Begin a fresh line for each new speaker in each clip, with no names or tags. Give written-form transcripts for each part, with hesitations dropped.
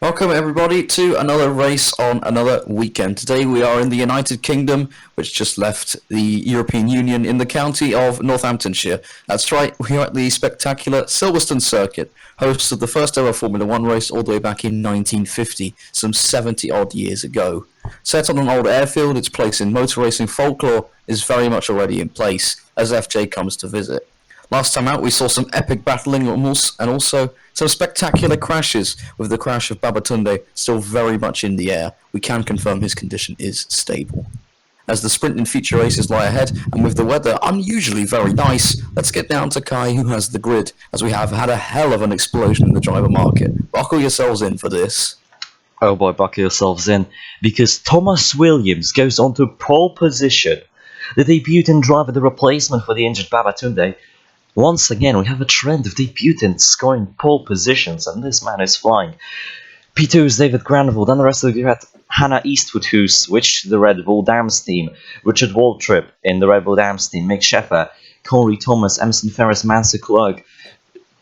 Welcome everybody to another race on another weekend. Today we are in the United Kingdom, which just left the European Union in the county of Northamptonshire. That's right, we are at the spectacular Silverstone Circuit, host of the first ever Formula One race all the way back in 1950, some 70 odd years ago. Set on an old airfield, its place in motor racing folklore is very much already in place as FJ comes to visit. Last time out, we saw some epic battling and also some spectacular crashes, with the crash of Babatunde still very much in the air. We can confirm his condition is stable. As the sprint and feature races lie ahead, and with the weather unusually very nice, let's get down to Kai, who has the grid, as we have had a hell of an explosion in the driver market. Buckle yourselves in for this.
Oh boy, buckle yourselves in, because Thomas Williams goes on to pole position. The debutant driver, the replacement for the injured Babatunde. Once again, we have a trend of debutants scoring pole positions, and this man is flying. P2's David Granville, then the rest of the group had Hannah Eastwood, who switched to the Red Bull Dams team, Richard Waltrip in the Red Bull Dams team, Mick Sheffer, Corey Thomas, Emerson Ferris, Mansell Clark,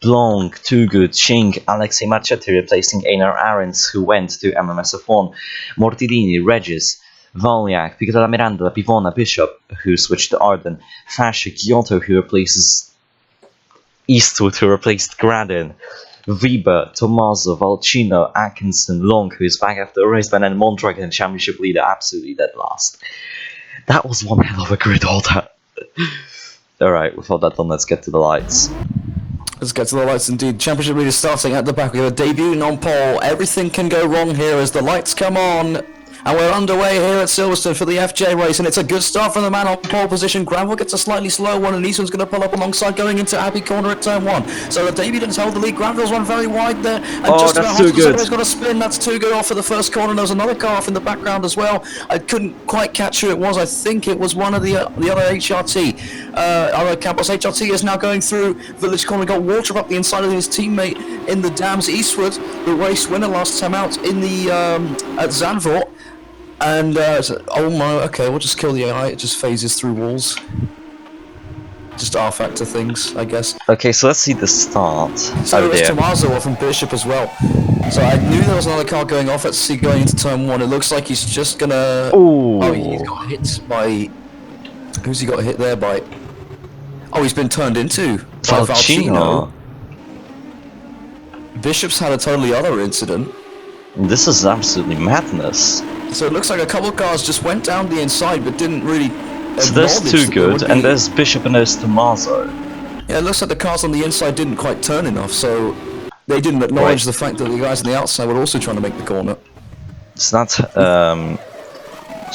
Blanc, Toogood, Ching, Alexei Marchetti replacing Einar Arends, who went to MMS F1, Mortidini, Regis, Valyak, Piccola Miranda, Pivona, Bishop, who switched to Arden, Fascia, Giotto, who replaces Eastwood, who replaced Gradin, Weber, Tommaso, Valcino, Atkinson, Long, who is back after a race ban, and Mondragon, championship leader, absolutely dead last. That was one hell of a grid order. Alright, with all that done, let's get to the lights.
Let's get to the lights indeed. Championship leader starting at the back. We have a debut on pole. Everything can go wrong here as the lights come on. And we're underway here at Silverstone for the FJ race, and it's a good start from the man on pole position. Granville gets a slightly slow one, and Eastwood's going to pull up alongside going into Abbey Corner at turn 1. So the debutants hold the lead. Granville's run very wide there, and just about
too good.
He's got a spin. That's too good off for the first corner. There's another car off in the background as well. I couldn't quite catch who it was. I think it was one of the other HRT. Other Campos HRT is now going through Village Corner. Got Waltrip up the inside of his teammate in the Dams. Eastwood, the race winner last time out in the at Zandvoort. And, oh my, okay, we'll just kill the AI, it just phases through walls. Just R-factor things, I guess.
Okay, so let's see the start.
So there's Tommaso from Bishop as well. So I knew there was another car going off, let's see, going into turn 1. It looks like he's just gonna...
Ooh.
Oh, he's got hit by... Who's he got hit there by? Oh, he's been turned into by Valcino. Bishop's had a totally other incident.
This is absolutely madness.
So it looks like a couple of cars just went down the inside but didn't really.
So there's Toogood, and there's Bishop and there's Tommaso.
Yeah, it looks like the cars on the inside didn't quite turn enough, so they didn't acknowledge the fact that the guys on the outside were also trying to make the corner.
So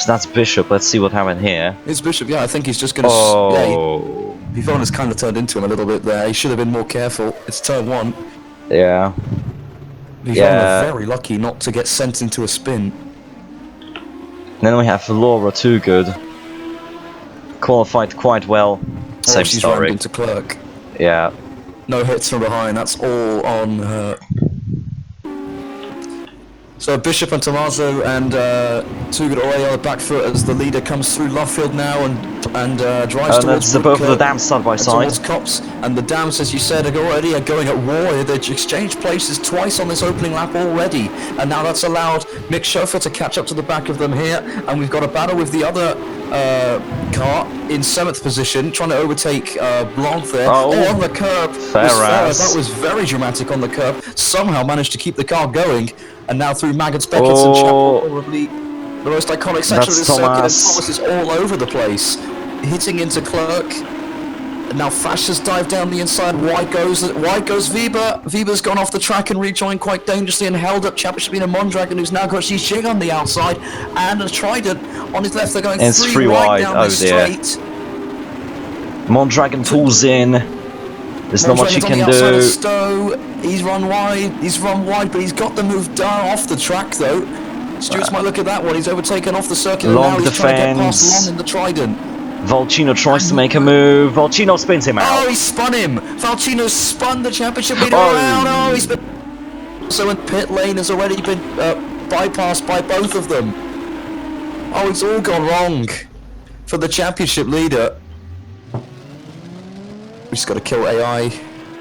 that's Bishop. Let's see what happened here.
It's Bishop, yeah, I think he's just gonna...
Oh.
Yeah, Vivona's kind of turned into him a little bit there. He should have been more careful. It's turn 1.
Yeah.
Vivona very lucky not to get sent into a spin.
And then we have Laura Toogood. Qualified quite well. Same
she's
story.
rammed into Clerk.
Yeah.
No hits from behind, that's all on her. So Bishop and Tommaso and Toogood already on the back foot as the leader comes through Lovefield now and drives towards
both of the Dams side by side.
Towards Cops, and the Dams, as you said, are already going at war. They've exchanged places twice on this opening lap already, and now that's allowed Mick Schofer to catch up to the back of them here, and we've got a battle with the other car in 7th position, trying to overtake Blanc there. Oh, on the curb. That was very dramatic on the curb. Somehow managed to keep the car going, and now through Maggots, Beckett and Chapel, probably the most iconic section of this circuit, and Thomas is all over the place, hitting into Clerk. And now Fascia's dived down the inside. Wide goes Weber. Weber's gone off the track and rejoined quite dangerously and held up championship leader Mondragon, who's now got Xixing on the outside, and a Trident on his left. They're going three wide down the straight.
Mondragon pulls in. There's not much he can do.
Stowe. He's run wide, but he's got the move done off the track though. Stewart's might look at that one. He's overtaken off the circuit, and now he's trying to get past Long in the Trident.
Valcino tries to make a move. Valcino spins him out.
Oh, he spun him. Valcino spun the championship leader around. Oh, he's been... So in pit lane has already been bypassed by both of them. Oh, it's all gone wrong for the championship leader. We just got to kill AI.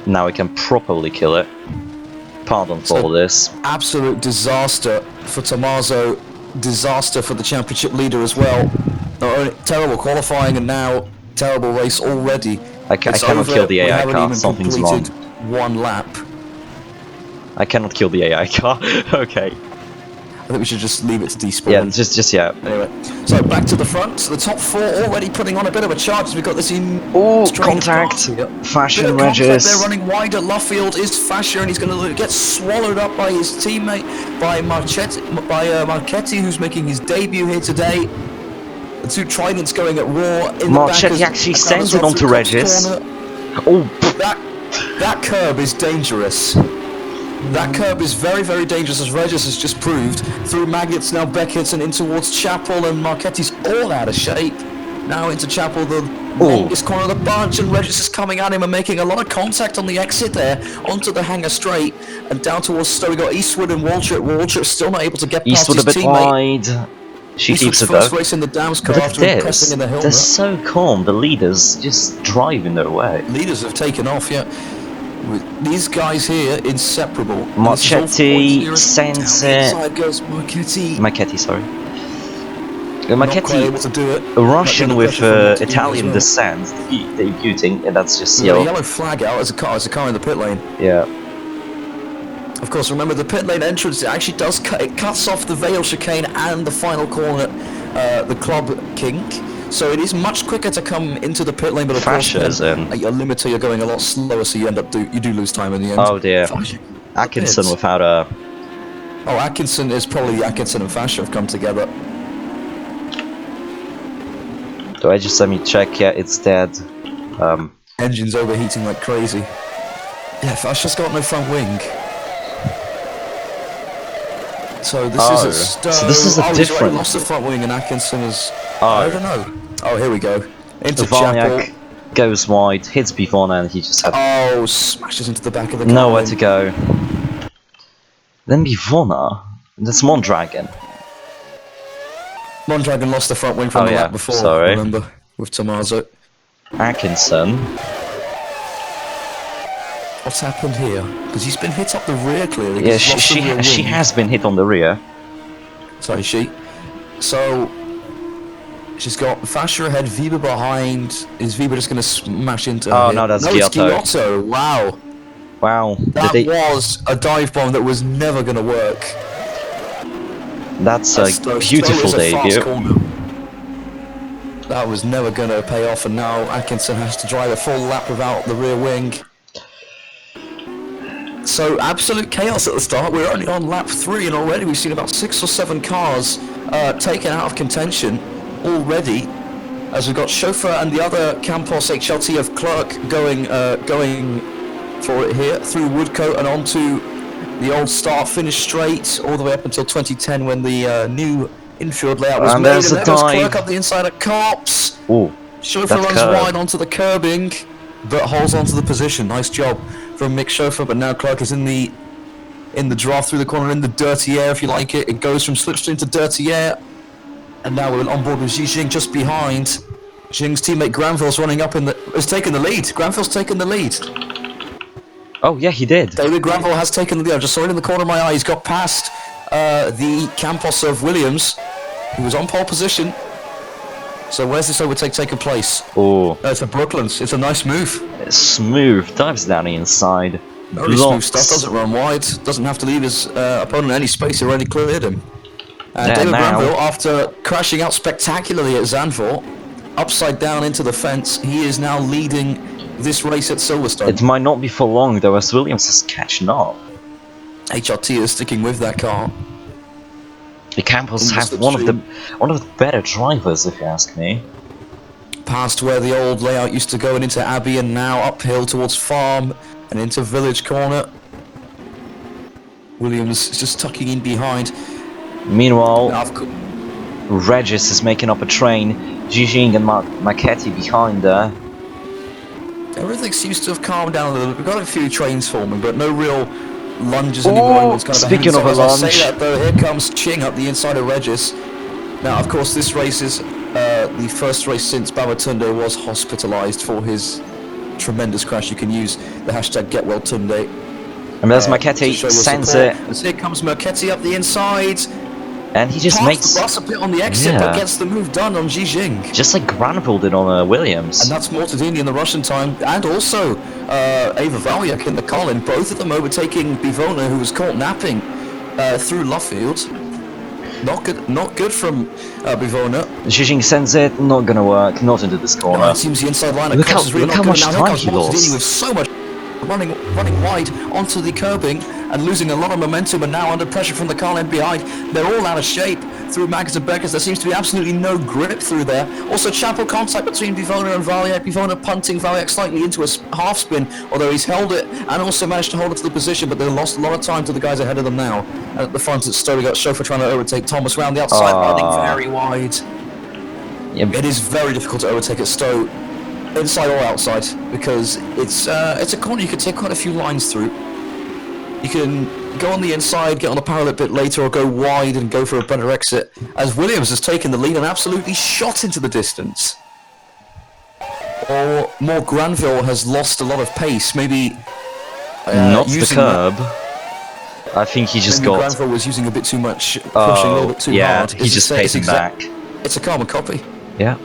Now we can properly kill it. Pardon for
So-
all this.
Absolute disaster for Tommaso, disaster for the championship leader as well. Not only terrible qualifying and now terrible race already.
I
It's
cannot
over.
kill the
We
AI
haven't
car.
even
Something's
completed
wrong.
one lap.
I cannot kill the AI car. Okay.
I think we should just leave it to despawn.
Yeah, just yeah.
Anyway, so back to the front. So the top four already putting on a bit of a charge. We've got this in.
Oh,
strain of
contact.
cars here.
Fashion
Bit of contact.
Regis.
They're running wide at Luffield. Is Fasher, and he's going to get swallowed up by his teammate, by Marchetti, who's making his debut here today. The two Tridents going at Raw. In
Marchetti
the back
actually
as
sends it
well
onto
through
Regis.
Cops corner.
Oh,
That curb is dangerous. That curb is very, very dangerous, as Regis has just proved. Through Magnets, now Beckett, and in towards Chapel, and Marchetti's all out of shape. Now into Chapel, the longest corner of the bunch, and Regis is coming at him and making a lot of contact on the exit there, onto the hangar straight, and down towards Stowe. We got Eastwood and Waltrip. Waltrip still not able to get past
Eastwood
his
a bit
teammate.
wide. She
Eastwood's
keeps it
first
though.
race in the Dams car
But look
after
at
pressing
this.
in the
They're
helmet.
so calm. The leaders just driving their way.
Leaders have taken off, yeah. With these guys here, inseparable.
Marchetti sends it.
Inside goes Marchetti.
Marchetti, sorry.
Not quite
Marchetti,
able to do it.
a Russian
Not
with
getting the pressure from
Italian
Marchetti as
descent, debuting, and that's just
well. Yeah,
yellow.
yellow flag out as a car in the pit lane.
Yeah.
Of course, remember the pit lane entrance. It actually does it cuts off the Vale chicane and the final corner, the club kink. So it is much quicker to come into the pit lane, but of course,
Fasher's in.
at your limiter, you're going a lot slower, so you do lose time in the end.
Oh dear.
Fasher-
Atkinson
Pits.
without a.
Oh, Atkinson is probably Atkinson and Fasher have come together.
Do I just let me check? Yeah, it's dead.
Engine's overheating like crazy. Yeah, Fasher's got no front wing. So this is
Oh,
a Stowe.
so this is a
he's already
different-
lost the front wing, and Atkinson is.
Oh.
I don't know. Oh, here we go. Into Chapel.
Valniak goes wide, hits Bivona, and he just had
Oh, smashes into the back of the car.
nowhere to go. Then Bivona, that's Mondragon.
Mondragon lost the front wing from
Oh,
the
yeah,
lap before.
sorry.
Remember, with Tommaso.
Atkinson.
What's happened here? Because he's been hit up the rear clearly.
Yeah,
He's lost the rear
she
wing.
has been hit on the rear.
Sorry, she. So she's got Fasher ahead, Weber behind. Is Weber just going to smash into her?
Oh,
here?
no, that's
it's
Giotto.
Giotto. Wow.
Wow.
That
Did they,
was a dive bomb that was never going to work.
that's a
Stowe
beautiful
is a fast
debut.
corner. That was never going to pay off, and now Atkinson has to drive a full lap without the rear wing. So absolute chaos at the start. We're only on lap 3, and already we've seen about 6 or 7 cars taken out of contention already. As we've got Chauffeur and the other Campos HLT of Clerk going for it here through Woodcote and onto the old start-finish straight all the way up until 2010 when the new infield layout was
And
made.
there's
And
a
there goes
dive.
Clerk up the inside of Cops.
Ooh,
Chauffeur
That's
runs
curb.
wide onto the curbing, but holds onto the position. Nice job from Mick Chauffeur, but now Clark is in the draft through the corner, in the dirty air, if you like it. It goes from slipstream to dirty air, and now we're on board with Xi Jing just behind. Jing's teammate Granville's running up has taken the lead. Granville's taken the lead.
oh yeah, he did.
David Granville has taken the lead. I just saw it in the corner of my eye. He's got past the Campos of Williams, who was on pole position. So where's this overtake taking place?
Oh,
It's a Brooklands. It's a nice move.
smooth, dives down the inside.
Very smooth
Blocks.
stuff. Doesn't run wide. Doesn't have to leave his opponent any space. He already cleared him.
Yeah,
David
now-
Granville, after crashing out spectacularly at Zandvoort, upside down into the fence, he is now leading this race at Silverstone.
It might not be for long though, as Williams is catching up.
HRT is sticking with that car.
The Campos
In the
have one of the better drivers, if you ask me.
Past where the old layout used to go and into Abbey, and now uphill towards Farm and into Village Corner. Williams is just tucking in behind.
Meanwhile,
Now, of course,
Regis is making up a train. Jijing and Marchetti behind there.
everything seems to have calmed down a little bit. We've got a few trains forming, but no real lunges anymore. Anyone's kind
speaking of a
As I say
lunge.
that, though, here comes Ching up the inside of Regis. Now, of course, this race is the first race since Babatunde was hospitalised for his tremendous crash. You can use the hashtag GetWellTunde.
And there's
to
Marchetti,
show your
sends
support.
it,
As here comes Marchetti up the inside.
and he just
Parks
makes
the bus a bit on the exit, but
yeah.
gets the move done on Xi Jing.
just like Granville did on Williams.
And that's Mortadini in the Russian time, and also Ava Valyak in the Colin, both of them overtaking Bivona, who was caught napping through Luffield. Not good from Bivona.
Xi Jing sends it, not gonna work, not into this corner.
It seems the inside line
Look
across is really
how
not
much
good. Now
time
here
he
comes Mortadini
lost.
with so much running wide onto the curbing and losing a lot of momentum, and now under pressure from the car lane behind. They're all out of shape through Magnus and Beckers. There seems to be absolutely no grip through there. Also chapel contact between Bivona and Valyak. Bivona punting Valyak slightly into a half spin, although he's held it and also managed to hold it to the position, but they lost a lot of time to the guys ahead of them now. And at the front it's Stowe, we got Chauffeur trying to overtake Thomas round the outside, running very wide.
Yeah,
It is very difficult to overtake at Stowe, inside or outside, because it's a corner you can take quite a few lines through. You can go on the inside, get on the parallel bit later, or go wide and go for a better exit, as Williams has taken the lead and absolutely shot into the distance. Or more, Granville has lost a lot of pace, maybe
not the
using
curb. I think he just
maybe
got.
Granville was using a bit too much, pushing a little bit too
yeah,
hard.
he just paid him back.
It's a carbon copy.
Yeah.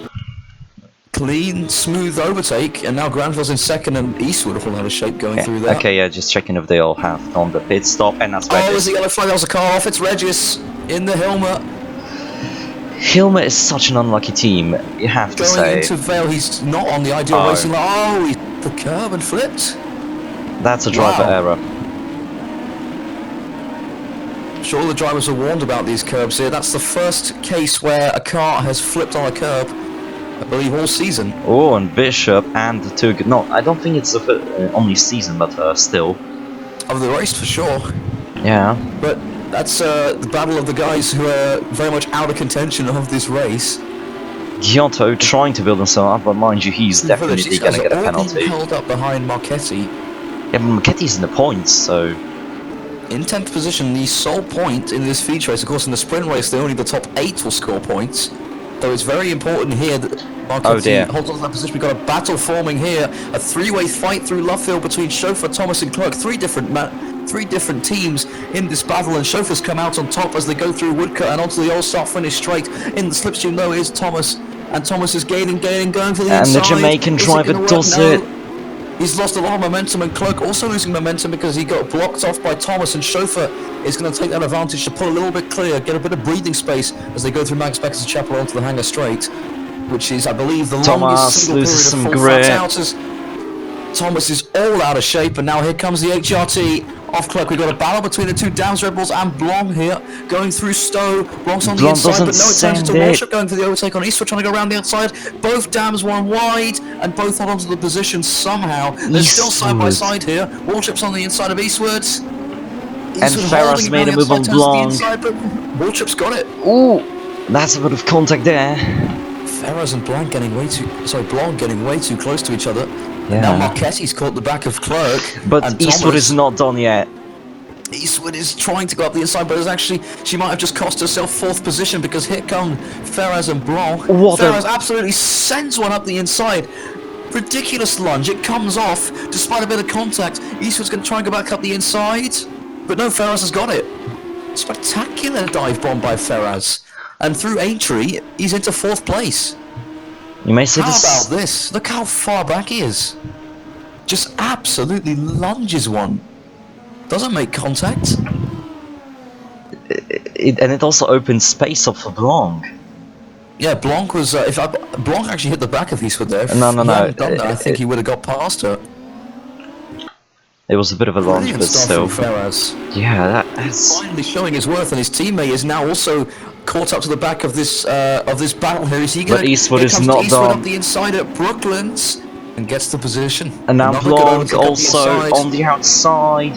Clean, smooth overtake, and now Granville's in second, and Eastwood all out of shape going through there.
Okay, yeah, just checking if they all have on the pit stop, and that's
Oh, there's
Regis.
a yellow flag, that was a car off, it's Regis in the helmet.
Hilmer is such an unlucky team, you have to
Going
say.
into Vale, he's not on the ideal
Oh.
racing line. Oh, he's the curb and flipped.
That's a driver
Wow.
error.
Sure, the drivers are warned about these curbs here. That's the first case where a car has flipped on a curb, I believe, all season.
Oh, and Bishop and Tug. No, I don't think it's the only season, but still.
Of the race, for sure.
Yeah.
But that's the battle of the guys who are very much out of contention of this race.
Giotto trying to build himself up, but mind you, he's definitely
These
going
guys
to get a
are all being
penalty.
held up behind Marchetti.
Yeah, but Marchetti's in the points, so.
In 10th position, the sole point in this feature race. Of course, in the sprint race, only the top 8 will score points. Though it's very important here that Marchetti holds on to that position. We've got a battle forming here. A three-way fight through Luffield between Chauffeur, Thomas and Clerk. Three different teams in this battle, and Chauffeur's come out on top as they go through Woodcut and onto the old start finish straight. In the slipstream, though, is Thomas. And Thomas is gaining, going for the inside.
And the Jamaican driver does it.
He's lost a lot of momentum, and Clerk also losing momentum because he got blocked off by Thomas, and Chauffeur is going to take that advantage to pull a little bit clear, get a bit of breathing space as they go through Max Becker's Chapel onto the Hangar Straight, which is, I believe, the longest
Thomas
single
loses
period of
some
full
grip.
flat out as Thomas is all out of shape, and now here comes the HRT off Clerk. We've got a battle between the two Dams Red Bulls and Blong here, going through Stowe. Blong's on the
Blong
inside, but no, it
doesn't
turns into
send it.
Walship going for the overtake on Eastwood, trying to go around the outside. Both Dams one wide, and both hold onto the position somehow. They're still side by
Eastwood.
side here. Walship's on the inside of Eastwood.
And Ferraz made a move on Blong.
Walship's got it.
Ooh, that's a bit of contact there.
Ferraz and Blong getting way too close to each other.
Yeah.
Now Marchetti's caught the back of Clerk.
But
and
Eastwood
Thomas.
is not done yet.
Eastwood is trying to go up the inside, but she might have just cost herself 4th position, because here come Ferraz and Blanc. Ferraz absolutely sends one up the inside. Ridiculous lunge, it comes off despite a bit of contact. Eastwood's going to try and go back up the inside, but no, Ferraz has got it. Spectacular dive bomb by Ferraz. And through Aintree, he's into 4th place.
You may say
How
this.
about this? Look how far back he is. Just absolutely lunges one. Doesn't make contact.
And it also opens space up for Blanc.
Yeah, Blanc was. Blanc actually hit the back of Eastwood there. If
No.
he hadn't done that, I think he would have got past her.
It was a bit of a lunge,
Brilliant
but
stuff
still.
from Ferraz.
Yeah, that's.
Finally showing his worth, and his teammate is now also caught up to the back of this battle here. Is he going?
But Eastwood
here
is
comes
not
Eastwood
done.
up the inside at Brooklands and gets the position.
And now
Another good
Blanc
overtake up the
also
inside.
on the outside.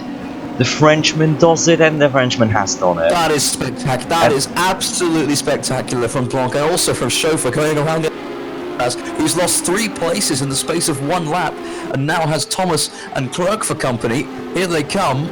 The Frenchman does it, and the Frenchman has done it.
That is spectacular. That is absolutely spectacular from Blanc, and also from Chauffeur going around it. Who's lost 3 places in the space of 1 lap, and now has Thomas and Clerk for company. Here they come.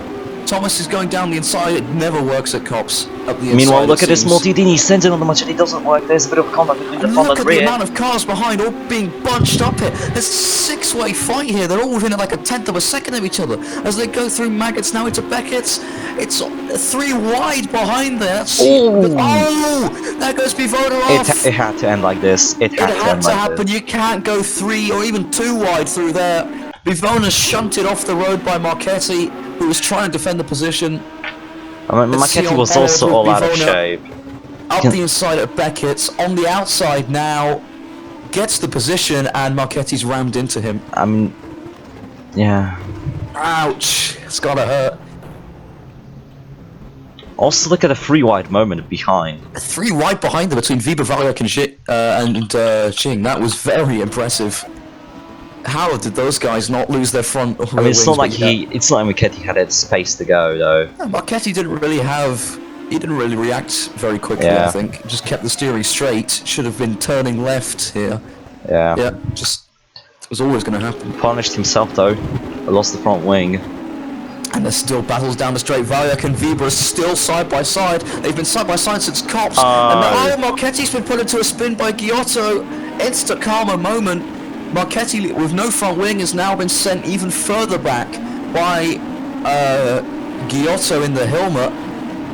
Thomas is going down the inside. It never works at Cops. Up the inside.
Meanwhile, look
it
at this
seems.
Multidini sends it on the match and it doesn't work. There's a bit of combat between the
And
front
look
and
at the
rear.
amount of cars behind, all being bunched up here. There's a six-way fight here. They're all within like a tenth of a second of each other as they go through Maggots now into Beckett's. It's 3 wide behind there. That's there goes Bivona off.
It had to end like this. It had to end like
happen.
this.
You can't go 3 or even 2 wide through there. Bivona shunted off the road by Marchetti, who was trying to defend the position.
I mean,
Let's see
Marchetti
on
was
board
also
with
all out of
Bivona.
shape.
Up the inside at Beckett's, on the outside now, gets the position and Marchetti's rammed into him.
I mean, yeah.
Ouch, it's gotta hurt.
Also, look at the 3 wide moment behind.
3 wide behind them between Viber, Valiak and Xing. That was very impressive. How did those guys not lose their front rear
I mean, it's not like
wings?
it's not like Marchetti had that space to go though.
Marchetti didn't really react very quickly,
Yeah.
I think. Just kept the steering straight. Should have been turning left here.
Yeah.
Yeah, just it was always going to happen.
Punished himself though. Lost the front wing.
And there's still battles down the straight. Valiak and Vibra are still side by side. They've been side by side since Cops. And now Marchetti's been put into a spin by Giotto. Instant karma moment. Marchetti, with no front wing, has now been sent even further back by Giotto in the Hilmer.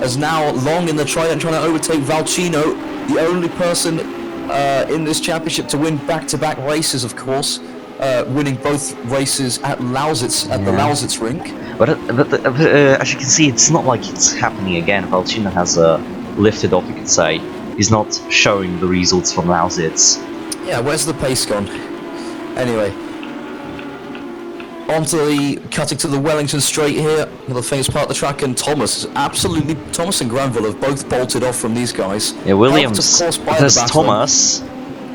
As now long in the Trident trying to overtake Valcino, the only person in this championship to win back-to-back races, of course. Winning both races at Lausitz, at the Lausitz rink.
But as you can see, it's not like it's happening again. Valcino has lifted off, you could say. He's not showing the results from Lausitz.
Yeah, where's the pace gone? Anyway. Cutting to the Wellington straight here, the famous part of the track, and Thomas and Granville have both bolted off from these guys.
Yeah, Williams,
Helped, of course, by
there's
the battle.
Thomas.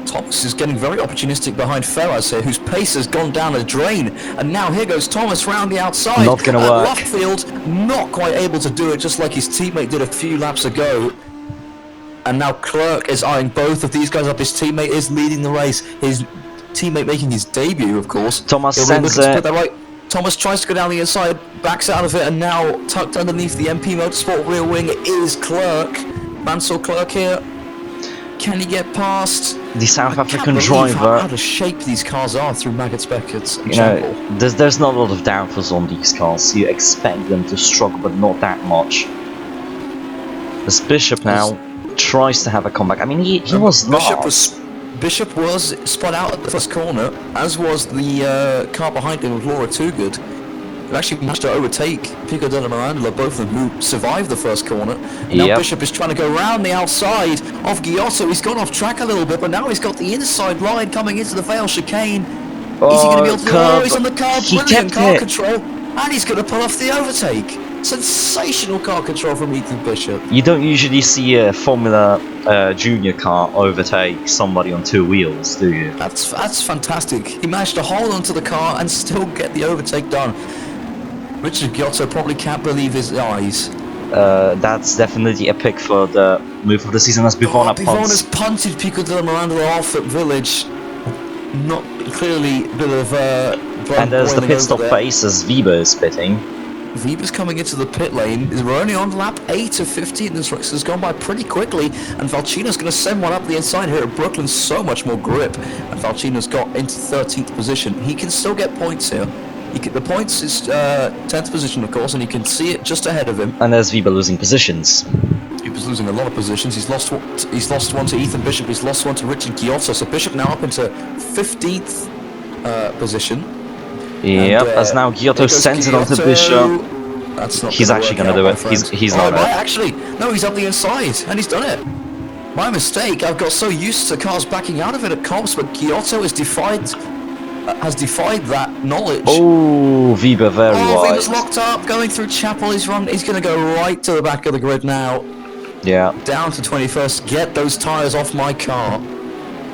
Thomas is getting very opportunistic behind Ferraz here, whose pace has gone down a drain. And now here goes Thomas round the outside.
Not gonna work.
Luffield, not quite able to do it, just like his teammate did a few laps ago. And now Clerk is eyeing both of these guys up. His teammate is leading the race. His teammate making his debut, of course.
Thomas
He'll
sends
look to
it.
put that right. Thomas tries to go down the inside, backs out of it, and now tucked underneath the MP Motorsport rear wing is Clerk. Mansell Clerk here. Can he get past?
The South African
Can't believe how
driver.
out of shape these cars are through Maggots, Beckett's and
You
Chapel.
know, there's not a lot of downforce on these cars. You expect them to struggle, but not that much. As Bishop now tries to have a comeback. I mean, he was not.
Bishop was spun out at the first corner, as was the car behind him with Laura Toogood. Who actually managed to overtake Pico della Mirandola, both of them who survived the first corner. Now
Yep.
Bishop is trying to go around the outside of Giotto. He's gone off track a little bit, but now he's got the inside line coming into the Vale chicane. Is he going to be able to do it? Oh, he's on the car,
He
brilliant
kept
car
it.
control, and he's going to pull off the overtake. Sensational car control from Ethan Bishop.
You don't usually see a Formula Junior car overtake somebody on 2 wheels, do you?
That's fantastic. He managed to hold onto the car and still get the overtake done. Richard Giotto probably can't believe his eyes.
That's definitely a pick for the move of the season as Bivona
Bivona's
punts.
punted Pico della Mirandola off at Village. Not clearly a bit of blood
And there's the
boiling
pit stop
over there.
pace as Weber is pitting.
Weber's coming into the pit lane. We're only on lap 8 of 15. This race has gone by pretty quickly, and Valcino's going to send one up the inside here at Brooklyn. So much more grip, and Valcino's got into 13th position. He can still get points here. The points is 10th position, of course, and you can see it just ahead of him.
And there's Weber losing positions.
He was losing a lot of positions. He's lost one to Ethan Bishop. He's lost one to Richard Giotto. So Bishop now up into 15th position.
Yep,
And,
as now Giotto sends it onto Bishop.
That's not
He's
gonna
actually
work
gonna
out,
do
my
it.
friend.
He's
Oh,
not
right,
it.
actually, no, he's up the inside, and he's done it. My mistake. I've got so used to cars backing out of it at comps, but Giotto has defied that knowledge.
Oh, Weber very
Oh, he was
wide.
locked up, going through Chapel. He's going to go right to the back of the grid now.
Yeah,
Down to 21st. Get those tyres off my car.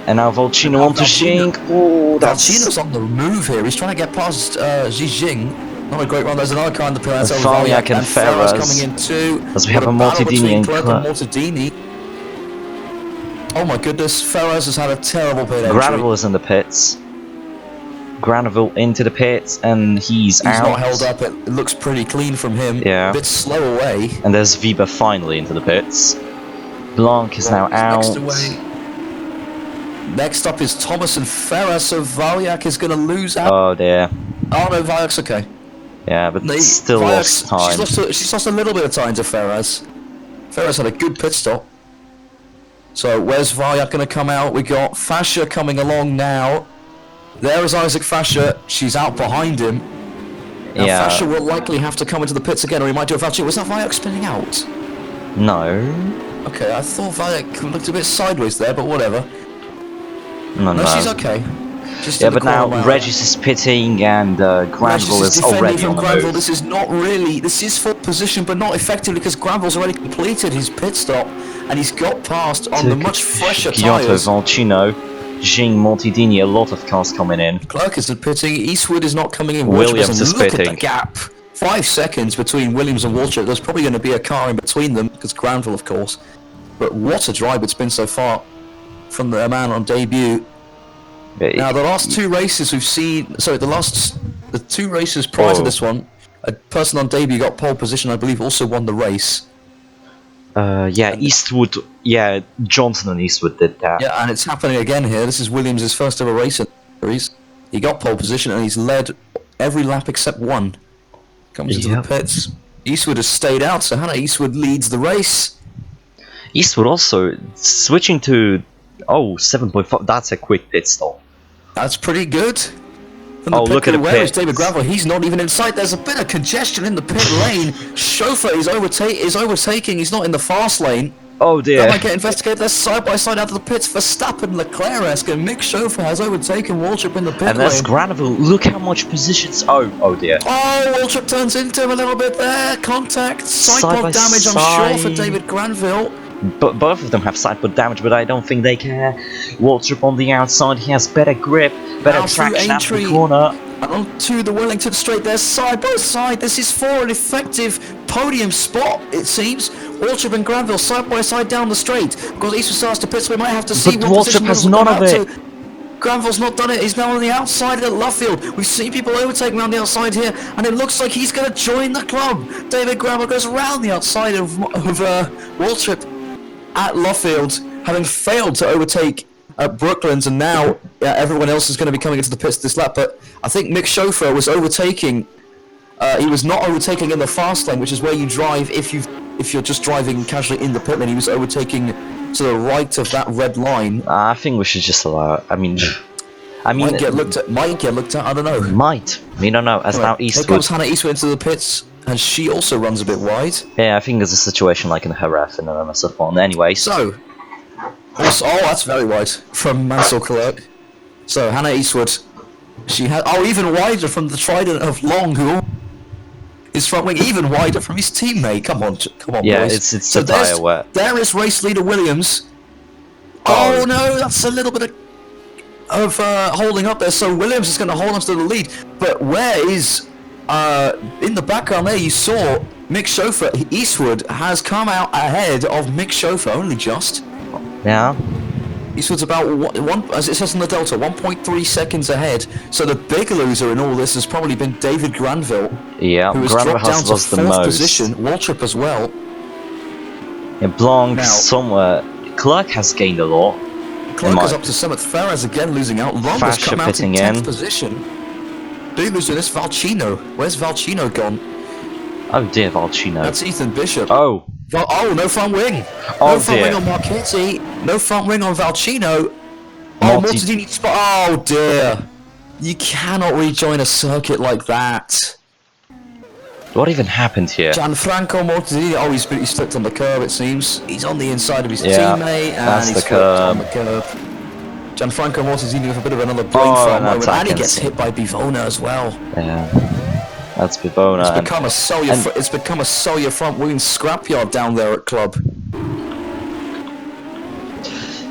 and now Valcino onto
Valcino.
Xing. Oh, that's...
Valcino's on the move here. He's trying to get past Xing. Not a great run. There's another car in the Piranha.
Valiak and Ferraz.
coming in too.
As we have
What
a
battle
Mortadini
between
and
Clerk
Clerk.
Mortadini. Oh my goodness, Ferraz has had a terrible pit entry.
Granville is in the pits. Granville into the pits, and he's out.
He's not held up. It looks pretty clean from him.
Yeah.
A bit slow away.
And there's Weber finally into the pits. Blanc is now out.
Next up is Thomas and Ferrer, so Valyak is going to lose out.
Oh dear.
Oh no, Valyak's okay.
Yeah, but still lost time.
She's lost a little bit of time to Ferraz. Ferraz had a good pit stop. So where's Valyak going to come out? We got Fasher coming along now. There is Isaac Fasher. She's out behind him. Now
Yeah.
Fasher will likely have to come into the pits again, or he might do a Valyak. Was that Valyak spinning out?
No.
Okay, I thought Valyak looked a bit sideways there, but whatever.
No,
No,
no.
she's okay. Just
Yeah,
in the
but now
corner
Regis is pitting and Granville
Regis
is already
defending
on
from
the
Granville.
move.
This is not really. This is full position, but not effectively because Granville's already completed his pit stop and he's got past on the much fresher
Giotto,
tyres.
Valcino, Jing, Montidini, a lot of cars coming in.
Clark isn't pitting. Eastwood is not coming in.
Williams
Waltrip
is
look
pitting.
at the gap. 5 seconds between Williams and Waltrip. There's probably going to be a car in between them because Granville, of course. But what a drive it's been so far from the man on debut. Now, the last 2 races we've seen, sorry, the 2 races prior to this one, a person on debut got pole position, I believe, also won the race.
Yeah, Eastwood, yeah, Johnson and Eastwood did that.
Yeah, and it's happening again here. This is Williams' first ever race in the series. He got pole position and he's led every lap except one. Comes into the pits. Eastwood has stayed out, so Hannah Eastwood leads the race.
Eastwood also switching to 7.5. That's a quick pit stop.
That's pretty good. From the
Oh,
pit
look at
crew.
the
Where is
pits.
David Granville? He's not even in sight. There's a bit of congestion in the pit lane. Chauffeur is overtaking. He's not in the fast lane.
Oh dear.
That might get investigated. They're side by side out of the pits. Verstappen, Leclerc-esque, and Mick Chauffeur has overtaken Waltrip in the pit
And there's
lane.
Granville. Look how much positions. Oh dear.
Oh, Waltrip turns into him a little bit there. Contact.
Side
Sidepod
by
damage, I'm sure, for
side.
David Granville.
But both of them have sidepod damage, but I don't think they care. Waltrip on the outside. He has better grip, better
Now through
traction out
entry.
the corner.
And onto the Wellington straight there, side by side. This is for an effective podium spot, it seems. Waltrip and Granville side by side down the straight. Because Eastwood starts to pits, we might have to see
But
what
Waltrip
position
has
Granville
none
come
of
out
it.
to. Granville's not done it. He's now on the outside at Luffield. We've seen people overtaking around the outside here, and it looks like he's going to join the club. David Granville goes around the outside of Waltrip at Luffield, having failed to overtake at Brooklands, and now everyone else is going to be coming into the pits this lap. But I think Mick Chauffeur was overtaking. He was not overtaking in the fast lane, which is where you drive if you're just driving casually in the pit lane. He was overtaking to the right of that red line.
I think we should just allow it. I mean,
Might get looked at. Might get looked at. I don't know.
might. We don't know. As now
Here
Eastwood.
comes Hannah Eastwood into the pits, and she also runs a bit wide.
Yeah, I think there's a situation like in Haref and MS1. Anyway,
So, also, that's very wide from Mansell Clerk. So Hannah Eastwood, she had even wider from the Trident of Long, who is front wing, even wider from his teammate. Come on,
yeah,
boys.
it's
So
a dire wet.
there is race leader Williams.
Oh.
Oh no, that's a little bit of holding up there. So Williams is going to hold on to the lead, but where is in the background there? You saw Mick Chauffeur. Eastwood has come out ahead of Mick Chauffeur, only just.
Yeah.
Eastwood's about one, as it says in the Delta, 1.3 seconds ahead. So the big loser in all this has probably been David Granville,
Yeah,
who has
Granville
dropped down
has
to
lost the
4th
most.
position. Waltrip as well.
Yeah, Blanc
Now-
somewhere. Clark has gained a lot.
Clark is up to 7th. Ferraz again losing out. Long has
Fasher
come out in
pitting
10th
in.
position. Big loser in this, Valcino. Where's Valcino gone?
Oh dear, Valcino.
That's Ethan Bishop.
Oh.
No front wing.
Oh,
No front
dear.
wing on Marchetti. No front wing on Valcino.
Marti-
Mortadini spot. Oh dear. You cannot rejoin a circuit like that.
What even happened here?
Gianfranco Mortadini. Oh, he's slipped on the curb, it seems. He's on the inside of his
Yeah,
teammate, and
that's
he's
the
slipped on the
curb.
curb. Gianfranco Mortadini with a bit of another brain
Oh,
fart
and
moment,
that's
and he gets
Atkinson.
hit by Bivona as well.
Yeah. That's Bivona.
It's
and-
become a sell your it's become a sell your front wing scrapyard down there at club.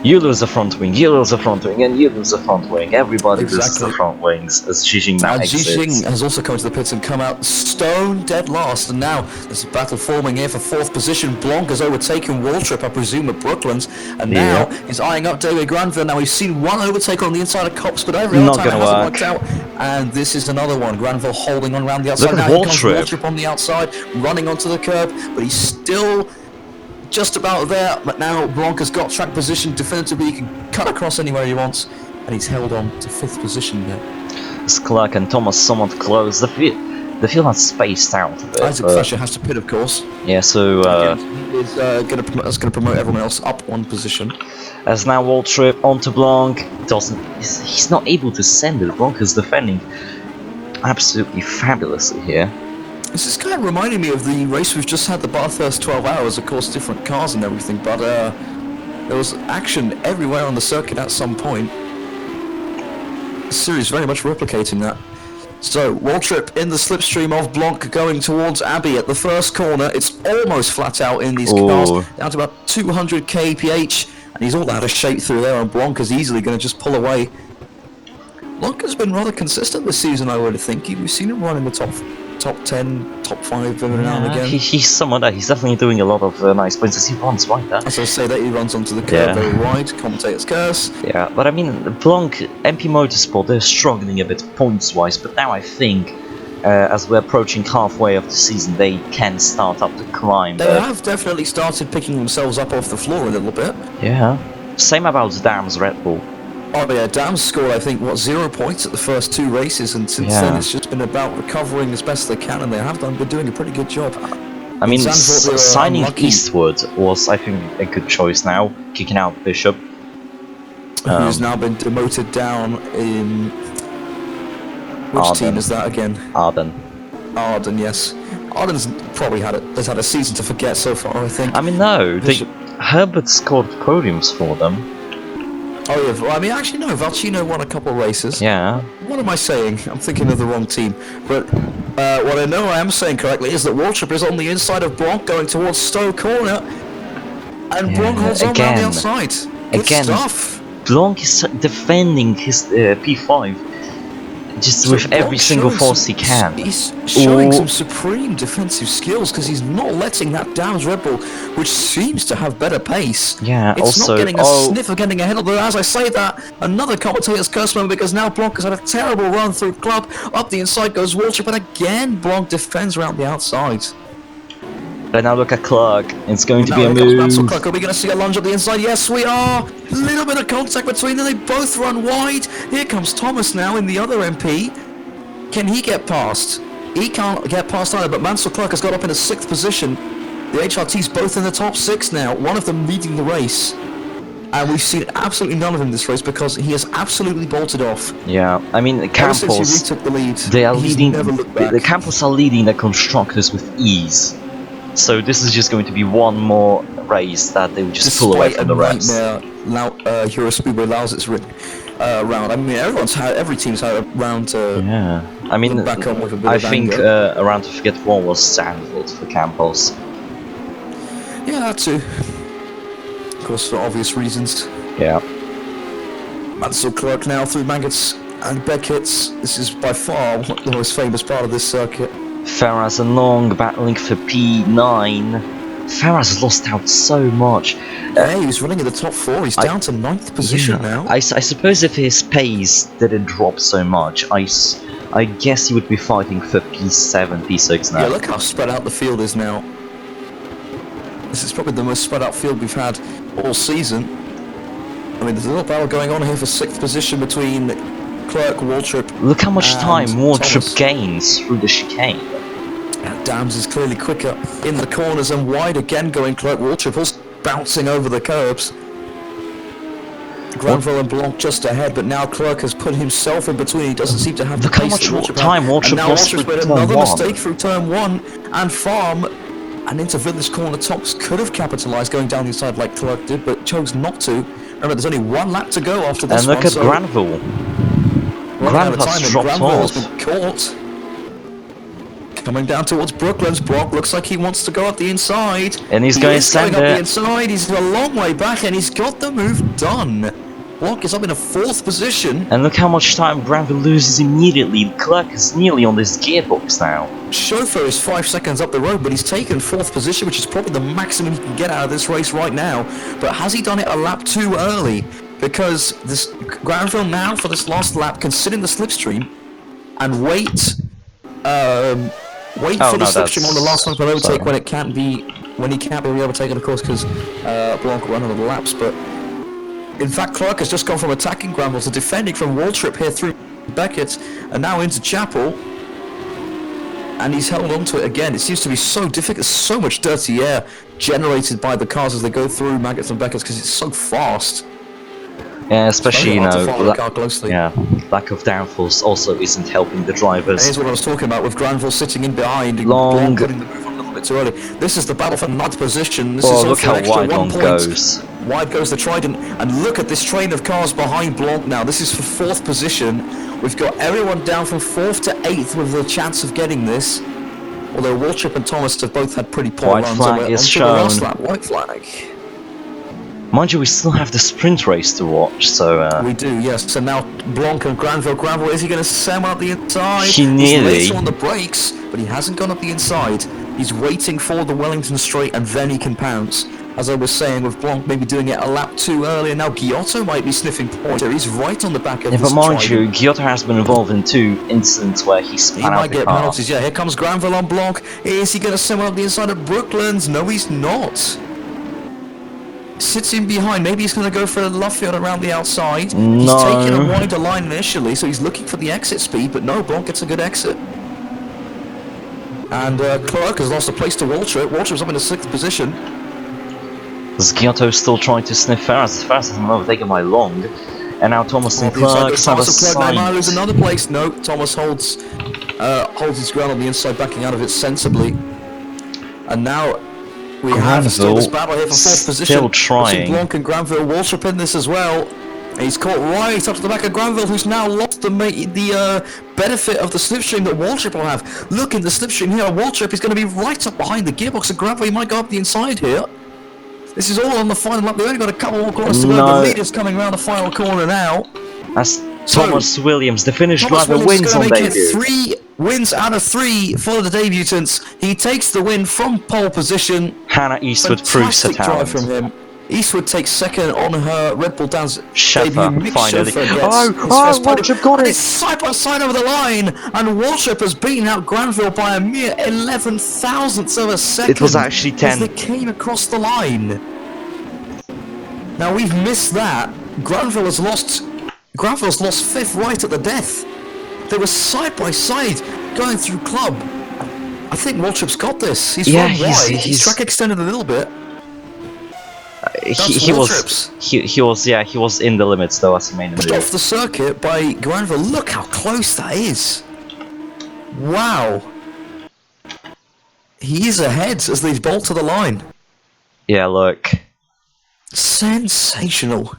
You lose the front wing, you lose the front wing, and you lose the front wing. Everybody loses
Exactly.
the front wings as Xijing now exits.
Jixing has also come to the pits and come out stone dead last, and now there's a battle forming here for 4th position. Blanc has overtaken Waltrip, I presume, at Brooklands, and now he's eyeing up David Granville. Now we've seen one overtake on the inside of Cops, but every other
Not
time it
gonna
hasn't
work.
worked out. And this is another one. Granville holding on around the outside.
Look at
Now here comes
Waltrip.
Waltrip on the outside, running onto the curb, but he's still just about there. But now Blanc has got track position definitively. He can cut across anywhere he wants, and he's held on to 5th position now.
As Clark and Thomas somewhat close. The field has spaced out a bit.
Isaac Fletcher has to pit, of course.
Yeah, so
Is going to promote everyone else up 1 position.
as now Waltrip onto Blanc, he's not able to send it. Blanc is defending absolutely fabulously here.
This is kind of reminding me of the race we've just had, the Bathurst 12 Hours. Of course, different cars and everything, but there was action everywhere on the circuit at some point. The series very much replicating that. So, Waltrip in the slipstream of Blanc going towards Abbey at the first corner. It's almost flat out in these cars, down to about 200 kph, and he's all out of shape through there, and Blanc is easily going to just pull away. Blanc has been rather consistent this season, I would think. We've seen him run in the top 10, top 5 every now and again.
He's someone that he's definitely doing a lot of nice points as he runs right there.
As I say that, he runs onto the curb very wide, commentator's curse.
Yeah, but I mean, Blanc, MP Motorsport, they're struggling a bit points-wise, but now I think, as we're approaching halfway of the season, they can start up the climb.
They have definitely started picking themselves up off the floor a little bit.
Yeah. Same about Dam's Red Bull.
Oh yeah, Dam's scored, I think, 0 points at the first 2 races, and since then it's just been about recovering as best they can, and they have been doing a pretty good job.
I mean,
Zandvoort, they were
signing
unlucky.
Eastwood was, I think, a good choice now, kicking out Bishop.
Who's now been demoted down in... Which
Arden.
team is that again?
Arden.
Arden, yes. Arden's probably has had a season to forget so far, I think.
I mean, no,
Bishop-
Herbert scored podiums for them.
Oh yeah, well, I mean, actually no, Valcino won a couple of races.
Yeah.
What am I saying? I'm thinking of the wrong team. But what I know I am saying correctly is that Waltrip is on the inside of Blanc going towards Stowe Corner. And Blanc holds on around the outside. Good stuff.
Blanc is defending his P5 just
So
with every
Blanc
single
showing
force
some-
he can.
He's showing
Ooh.
some supreme defensive skills because he's not letting that Downs Red Bull, which seems to have better pace.
Yeah,
it's
also-
not getting a
oh.
sniff of getting ahead of them. As I say that, another commentator's curse moment because now Blanc has had a terrible run through club. Up the inside goes Waltrip, and again Blanc defends around the outside.
But now look at Clark. It's going to be a
Now here comes Mansell
move.
Clark. Are we going to see a lunge up the inside? Yes, we are. A little bit of contact between them. They both run wide. Here comes Thomas now in the other MP. Can he get past? He can't get past either, but Mansell Clark has got up in a 6th position. The HRT's both in the top 6 now, one of them leading the race. And we've seen absolutely none of him this race because he has absolutely bolted off.
Yeah, I mean,
Ever since he
Campos,
retook the lead,
they are
he's
leading.
never looked back.
The Campos are leading the constructors with ease. So this is just going to be one more race that they will just pull away from the rest.
Euro Speedway Lausitz round. I mean, every team's had a round to
Yeah, I mean,
look back on with a bit
I
of
think
anger.
a round to forget one was Zandvoort for Campos.
Yeah, that too. Of course, for obvious reasons.
Yeah.
Mansell Clark now through Maggots and Beckett's. This is by far the most famous part of this circuit.
Ferraz and Long battling for P9. Ferraz lost out so much.
Yeah, he was running in the top 4. He's down to 9th position now.
I suppose if his pace didn't drop so much, I guess he would be fighting for P7, P6 now.
Yeah, look how spread out the field is now. This is probably the most spread out field we've had all season. I mean, there's a little battle going on here for 6th position between Clark, Waltrip.
Look how much
and
time Waltrip
Thomas.
gains through the chicane.
Dams is clearly quicker in the corners and wide again going Clark. Waltrip also bouncing over the curbs. Granville and Blanc just ahead, but now Clark has put himself in between. He doesn't seem to have the
Look how
pace
much
that Waltrip
time
had.
Waltrip
And now
lost
Waltrip's
through
made
turn
another
1.
mistake through turn 1, and Farm and into Village Corner. Thomas could have capitalised going down the inside like Clark did, but chose not to. Remember, there's only 1 lap to go after this
And look
one,
at
so
Granville.
running out of
Granville's
time, and
dropped
Granville
off.
has been caught. coming down towards Brooklands. Blanc looks like he wants to go up the inside.
And he's
He
going
is going up
center.
the inside. He's a long way back, and he's got the move done. Blanc is up in a 4th position.
And look how much time Granville loses immediately. Clerk is nearly on this gearbox now.
Chauffeur is 5 seconds up the road, but he's taken 4th position, which is probably the maximum he can get out of this race right now. But has he done it a lap too early? Because this Granville now, for this last lap, can sit in the slipstream and wait for the slipstream on the last lap of overtake when it can't be, when he can't be overtaken, of course, because Blanc will run another laps. But in fact, Clark has just gone from attacking Granville to defending from Waltrip here through Beckett, and now into Chapel. And he's held on to it again. It seems to be so difficult, so much dirty air generated by the cars as they go through Maggots and Beckett's because it's so fast.
Yeah, especially, you know,
yeah,
lack of downforce also isn't helping the drivers.
Here's what I was talking about with Granville sitting in behind and
Long,
putting the move on a little bit too early. This is the battle for 9th position. This
oh,
is
look how wide Long goes.
Wide goes the Trident, and look at this train of cars behind Blanc now. This is for 4th position. We've got everyone down from 4th to 8th with the chance of getting this. Although Waltrip and Thomas have both had pretty poor
white
runs.
Flag is shown.
White flag.
Mind you, we still have the sprint race to watch, so...
We do, yes. So now Blanc and Granville. Granville, is he going to slam up the inside?
He nearly...
He's later on the brakes, but he hasn't gone up the inside. He's waiting for the Wellington straight, and then he can pounce. As I was saying, with Blanc maybe doing it a lap too early, and now Giotto might be sniffing points here. He's right on the back of
yeah,
this
but mind
Trident.
you, Giotto has been involved in 2 incidents where he spun out
might
the
get
car.
penalties, yeah. Here comes Granville on Blanc. Is he going to slam up the inside of Brooklands? No, he's not. Sits in behind. Maybe he's going to go for a Luffield around the outside.
No.
He's taking a wider line initially, so he's looking for the exit speed, but no, Blanc gets a good exit. And Clark has lost a place to Waltrip. Waltrip's up in the 6th position.
Is Giotto still trying to sniff Ferris? Ferris has been overtaken by Long. And now Thomas and Clark side by side.
Now lose another place. No, Thomas holds his ground on the inside, backing out of it sensibly. And now we have still this battle here for 4th position.
Still trying.
Blanc and Granville. Waltrip in this as well. And he's caught right up to the back of Granville, who's now lost the benefit of the slipstream that Waltrip will have. Look in the slipstream here. Waltrip is going to be right up behind the gearbox, and Granville might go up the inside here. This is all on the final lap. They've only got a couple more corners to go. The leader's coming around the final corner now.
That's Thomas Williams, the Finnish driver, wins on debut.
3 wins out of 3 for the debutants. He takes the win from pole position.
Hannah Eastwood proves her talent.
Drive from him. Eastwood takes 2nd on her Red Bull Downs
Sheffer,
debut.
finally.
Waltrip got it! It's side by side over the line, and Waltrip has beaten out Granville by a mere 11 thousandths of a second.
It was actually 10.
As they came across the line. Now we've missed that. Granville's lost 5th right at the death. They were side by side going through club. I think Waltrip's got this. He's run wide. He's track extended a little bit.
He was in the limits though as he made the
Pushed
move.
off the circuit by Granville. Look how close that is. Wow. He is ahead as they bolt to the line.
Yeah, look.
Sensational.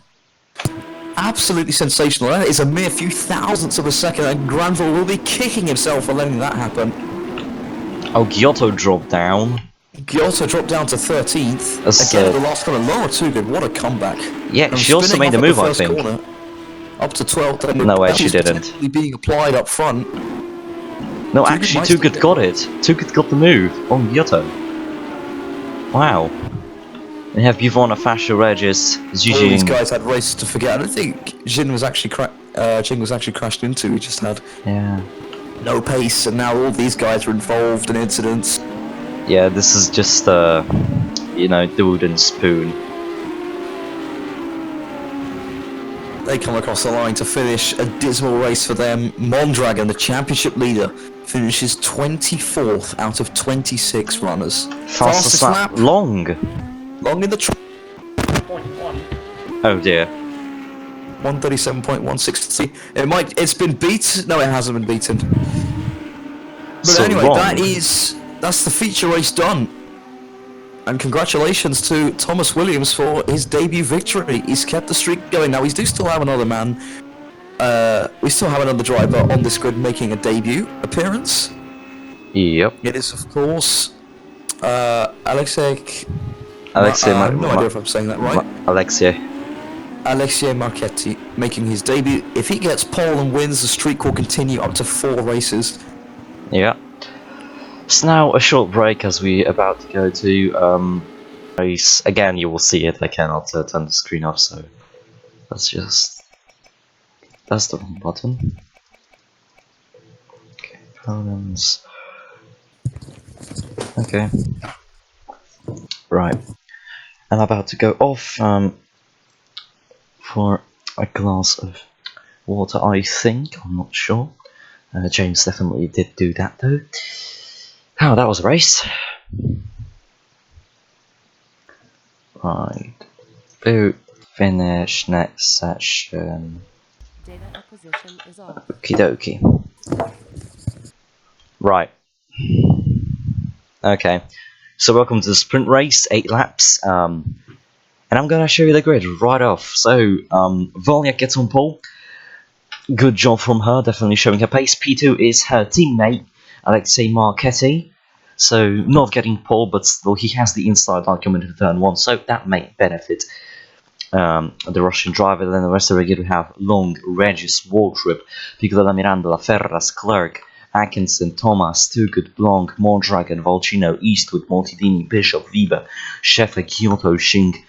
Absolutely sensational. That is a mere few thousandths of a second, and Granville will be kicking himself for letting that happen.
Oh, Giotto dropped down.
Giotto dropped down to 13th. Again, the last corner. Laura Tugud, what a comeback.
Yeah, she also made the move, I think.
Corner, up to 12th.
No, way, she didn't.
Being applied up front.
No, actually, Tugud got it. Tugud got the move on Giotto. Wow. We have Bivona, Fascia, Regis, Zhijing.
All these guys had races to forget. I don't think Jin was actually crashed into. He just had no pace, and now all these guys are involved in incidents.
Yeah, this is just you know, the wooden spoon.
They come across the line to finish a dismal race for them. Mondragon, the championship leader, finishes 24th out of 26 runners.
Fastest lap. Long
in the
Oh dear.
137.163. It's been beaten. No, it hasn't been beaten. But
So
anyway,
wrong.
that's the feature race done. And congratulations to Thomas Williams for his debut victory. He's kept the streak going. Now we do still have another man. We still have another driver on this grid making a debut appearance.
Yep.
It is, of course, Alexei.
Alexei
I have no idea if I'm saying that right.
Alexei.
Alexei Marchetti making his debut. If he gets pole and wins, the streak will continue up to 4 races.
Yeah. So now a short break as we about to go to race. Again, you will see it. I cannot turn the screen off, so that's the wrong button. Okay, pronouns. Okay. Right. I'm about to go off for a glass of water, I think. I'm not sure. James definitely did do that though. Oh, that was a race. Right. Boot. Finish next session.
Data acquisition is off.
Okie dokie. Right. Okay. So welcome to the sprint race, 8 laps. And I'm gonna show you the grid right off. So, Volniak gets on pole. Good job from her, definitely showing her pace. P2 is her teammate, Alexei Marchetti. So, not getting pole, but still he has the inside line coming into turn 1, so that may benefit the Russian driver. Then the rest of the grid we have Long, Regis, Waltrip, Piccola Mirandola, Ferras, Clerk, Atkinson, Thomas, Toogood, Blanc, Mondragon, Volcino, Eastwood, Mortidini, Bishop, Weber, Scheffler, Kyoto, Shing,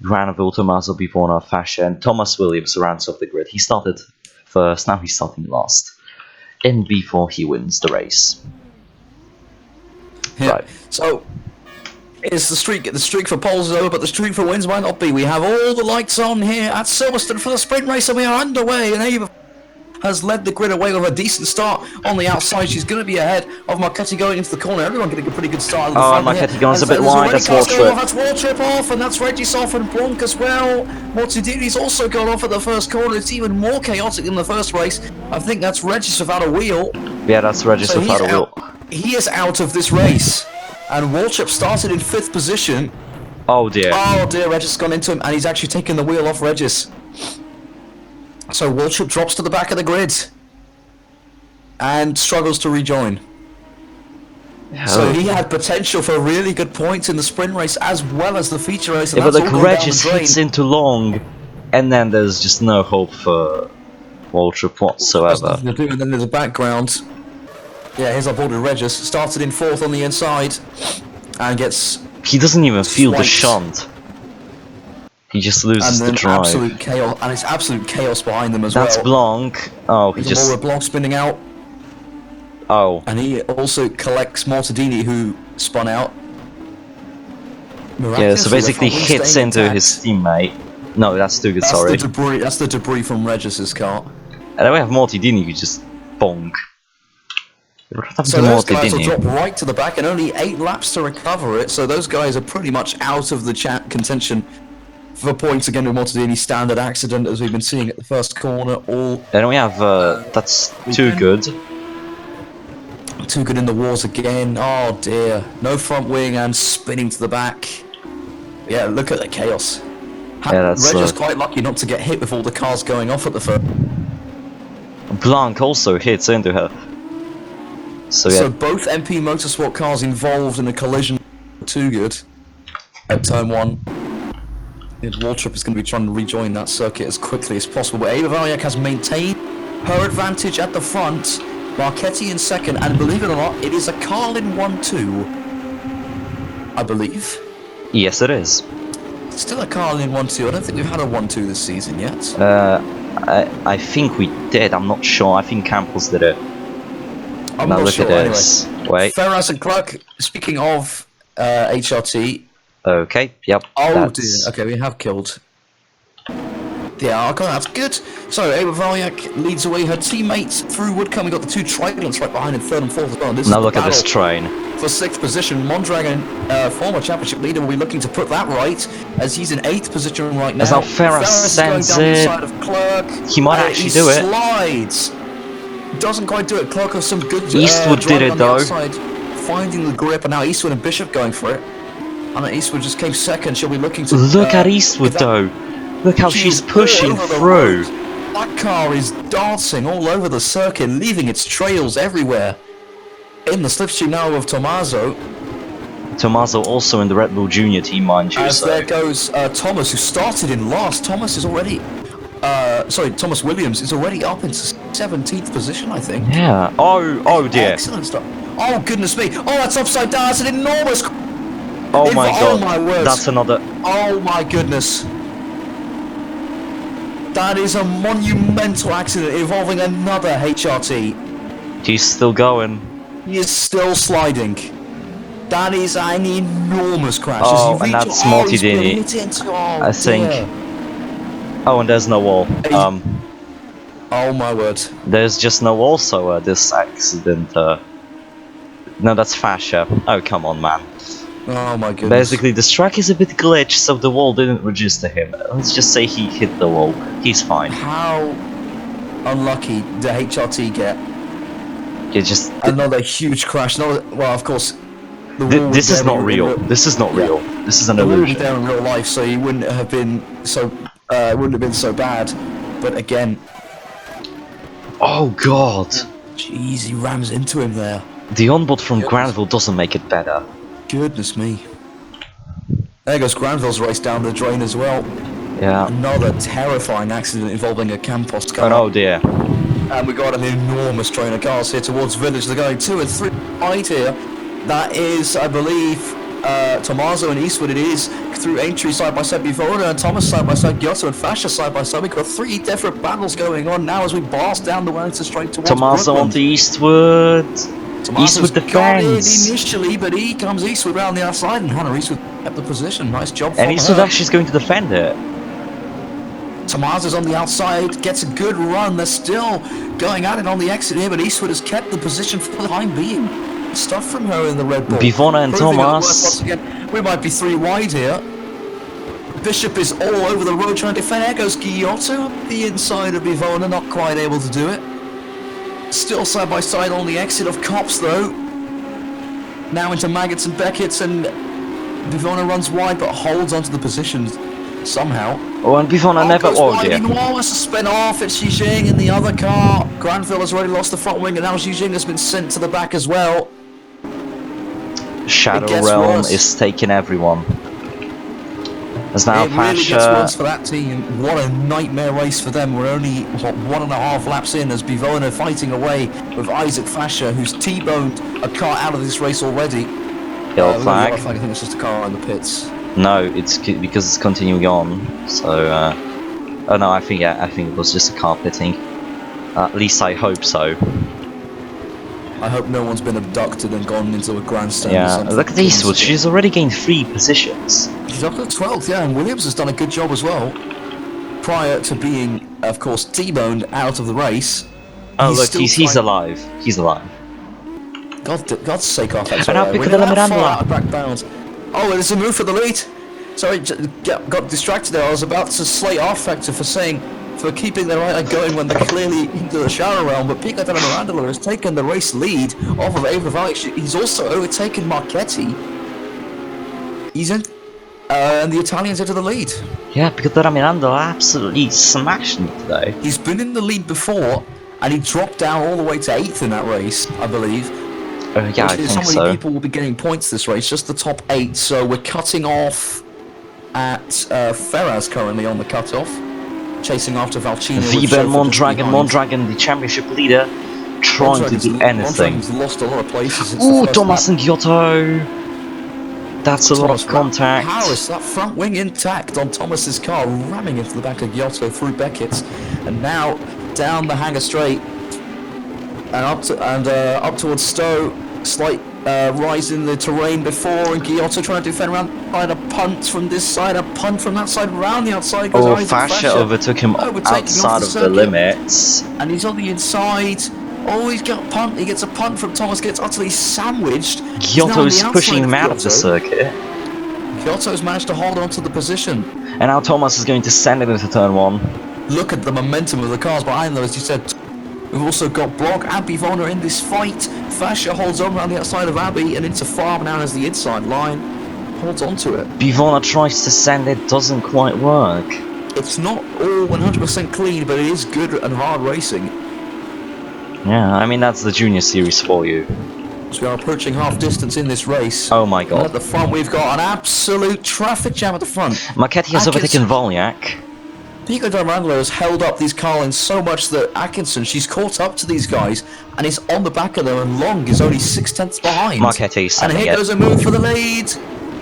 Granville, Tommaso Bivona, Fascia, and Thomas Williams rounds off the grid. He started first, now he's starting last. In before he wins the race.
Yeah.
Right.
So, it's the streak for poles is over, but the streak for wins might not be. We have all the lights on here at Silverstone for the sprint race, and we are underway. And Ava has led the grid away with a decent start on the outside. She's going to be ahead of Marchetti going into the corner. Everyone getting a pretty good start at the front here.
Marchetti goes a
And
bit
there's
wide,
already
that's
cars going
Waltrip.
off. That's Waltrip off, and that's Regis off and Blanc as well. Mortidini's also gone off at the first corner. It's even more chaotic than the first race. I think that's Regis without a wheel.
Yeah, that's Regis
So
without a
he's
wheel.
He is out of this race. And Waltrip started in 5th position.
Oh dear.
Oh dear, Regis has gone into him, and he's actually taken the wheel off Regis. So Waltrip drops to the back of the grid. And struggles to rejoin. So he had potential for really good points in the sprint race as well as the feature race. And
Yeah, but
that's
like
all gone down
Regis
the drain.
hits into Long, and then there's just no hope for Waltrip
Has
whatsoever.
nothing to do, and then there's a background. Yeah, here's our boarded Regis. Started in 4th on the inside. And gets...
He doesn't even feel the
Swipes.
shunt. He just
And
loses the
then
drive.
absolute chaos. And it's absolute chaos behind them as
That's
well.
Blanc. Oh, he
There's a
just...
more Blanc spinning out.
Oh.
And he also collects Mortadini, who spun out.
Yeah, so basically
Miraculously,
hits
staying
into
intact.
his teammate. No, that's too good,
That's
sorry.
the debris. That's the debris from Regis's car.
And then we have Mortidini who just bonk. What happened
So
to
those guys will drop
Mortidini?
right to the back, and only 8 laps to recover it. So those guys are pretty much out of the contention for points again with Mortadini. Standard accident, as we've been seeing at the first corner. All
Then we have, that's too
Weekend.
good.
too good in the wars again. Oh dear, no front wing and spinning to the back. Yeah, look at the chaos.
Yeah, that's,
Regis quite lucky not to get hit with all the cars going off at the first.
Blanc also hits into her. So yeah,
So both MP Motorsport cars involved in a collision. Too good. At turn 1. And Waltrip is going to be trying to rejoin that circuit as quickly as possible. But Ava Valyak has maintained her advantage at the front. Marchetti in 2nd, and believe it or not, it is a Carlin 1-2. I believe.
yes it is.
Still a Carlin 1-2. I don't think we've had a 1-2 this season yet.
I think we did, I'm not sure. I think Campbell's did it.
I'm
Now
not
look
sure.
at this.
Anyway,
Wait.
Ferraz and Clark. Speaking of HRT.
Okay, yep.
Oh
that's-
dear. Okay, we have killed. Yeah, okay, that's good. So Ava Valyak leads away her teammates through Woodcombe. We got the 2 Tridents right behind in 3rd and 4th as well. This
Now
is
look
the
at this
battle
train.
for 6th position. Mondragon, former championship leader, will be looking to put that right as he's in 8th position right now.
As now Ferraz
is going
sends
down the
it.
inside of Clerk.
He might actually do it.
Slides. Doesn't quite do it. Clerk has some good
Eastwood did
driving
it,
on the
though.
outside, finding the grip, and now Eastwood and Bishop going for it. And Eastwood just came 2nd. She'll be looking to
Look at Eastwood
give that-
though. Look how she's
all
pushing
over the
through.
road. That car is dancing all over the circuit, leaving its trails everywhere. in the slipstream now of Tommaso.
Tommaso also in the Red Bull Junior team, mind you.
As
So.
there goes Thomas, who started in last. Thomas is already, Thomas Williams is already up into 17th position, I think.
Yeah. Oh dear.
Excellent stuff. Oh goodness me! Oh, that's upside down. That's an enormous.
Oh my god.
Oh my word!
That's another.
Oh my goodness! That is a monumental accident involving another HRT.
He's still going.
He is still sliding. That is an enormous crash.
Oh,
As he
and
reaches-
that's Marty
he's been
Dini.
hit into- oh,
I think.
dear.
Oh, and there's no wall.
Oh my word.
There's just no wall, so this accident. No, that's fascia. Oh, come on, man.
Oh my goodness.
Basically, this track is a bit glitched, so the wall didn't register him. Let's just say he hit the wall. He's fine.
How unlucky did HRT get?
You just.
Another huge crash. Well, of course. The wall was
This is
there
not
in
real. This is not
Yeah.
real. This is an
The wall was
illusion.
there in real life, so he wouldn't have been so. It wouldn't have been so bad. But again,
Oh god.
jeez, he rams into him there.
The onboard from Granville doesn't make it better.
Goodness me. There goes Granville's race down the drain as well.
Yeah.
Another terrifying accident involving a Campos car.
Oh dear.
And we got an enormous train of cars here towards Village. They're going 2 and 3 right here. That is, I believe, Tommaso and Eastwood. It is through Aintree side by side, Bivona and Thomas side by side, Giotto and Fascia side by side. We've got 3 different battles going on now as we blast down the Wellington straight towards
Tommaso
Brooklyn.
onto Eastwood.
Tommaso's
Eastwood
got in
defends.
initially, but he comes Eastwood round the outside, and Hannah Eastwood kept the position. Nice job
And
from
Eastwood
her.
actually is going to defend it.
Tommaso's on the outside, gets a good run. They're still going at it on the exit here, but Eastwood has kept the position for the time being. Stuff from her in the Red Bull.
Bivona and
Proving it
Thomas.
works once again. We might be 3 wide here. Bishop is all over the road trying to defend. There goes Giotto up the inside of Bivona, not quite able to do it. Still side by side on the exit of Cops though. Now into Maggots and Beckett's, and Bivona runs wide but holds onto the position somehow.
Oh, and Bivona never.
goes
Oh
wide.
dear.
Meanwhile, it's a spin off. It's Xijing in the other car. Granville has already lost the front wing, and now Xijing has been sent to the back as well.
Shadow
It gets
Realm
worse.
is taking everyone. As now
It really gets worse
Fascia.
for that team. What a nightmare race for them. We're only, what, 1.5 laps in as Bivona fighting away with Isaac Fascia, who's T-boned a car out of this race already.
Yellow flag.
I think it's just a car in the pits.
No, it's because it's continuing on. So, oh no, I think it was just a car pitting. At least I hope so.
I hope no one's been abducted and gone into a grandstand or
Yeah,
something.
look at Eastwood. She's already gained 3 positions.
She's up to 12th, yeah, and Williams has done a good job as well. Prior to being, of course, T-boned out of the race.
Oh look,
still
he's
trying-
alive. He's alive.
God's sake, off that.
And now Piccadilly Mirandola.
Back bounds. Oh, there's a move for the lead. Sorry, got distracted there. I was about to slate R Factor for keeping the right going when they're clearly into the Shadow Realm, but Piccadilly Mirandola has taken the race lead off of Ava Valley. He's also overtaken Marchetti. He's in, and the Italians into the lead.
Yeah, Piccadilly Mirandola absolutely smashed me today.
He's been in the lead before, and he dropped down all the way to 8th in that race, I believe.
Yeah, I
Which is
think
how many
so.
people will be getting points this race, just the top 8, so we're cutting off at Ferraz currently on the cutoff, chasing after Valcino. with
Viber
Schofield
and Mondragon,
behind.
Mondragon, the championship leader, trying to do anything.
Mondragon's lost a lot of places since
Ooh,
the first
Thomas
lap.
and Giotto. That's a lot
Thomas
of contact.
Harris, that front wing intact on Thomas's car, ramming into the back of Giotto through Beckett's, and now down the hangar straight and up towards Stowe. Slight rise in the terrain before, and Giotto trying to defend around. Tried a punt from this side, a punt from that side, round the outside goes
Oh,
Isaac
Fascia overtook him
overtaking off
outside
the
of the
circuit.
limits.
And he's on the inside. Oh, he's got a punt. He gets a punt from Thomas, gets utterly sandwiched. He's now
Giotto
on
is
the
pushing him
outside
out of the
Giotto.
circuit.
Giotto's managed to hold on to the position.
And now Thomas is going to send it into turn 1.
Look at the momentum of the cars behind them, as you said. We've also got Brock and Bivona in this fight. Fascia holds on around the outside of Abbey and into Farm now as the inside line. Holds on to it.
Bivona tries to send it, doesn't quite work.
It's not all 100% clean, but it is good and hard racing.
Yeah, I mean that's the junior series for you.
So we are approaching half distance in this race.
Oh my
And
god.
at the front, we've got an absolute traffic jam at the front.
Marchetti has overtaken Volyak.
Pico D'Armandolo has held up these Carlins so much that Atkinson, she's caught up to these guys and is on the back of them, and Long is only 6/10 behind.
Marchetti
And
sending
here
it.
goes a move for the lead.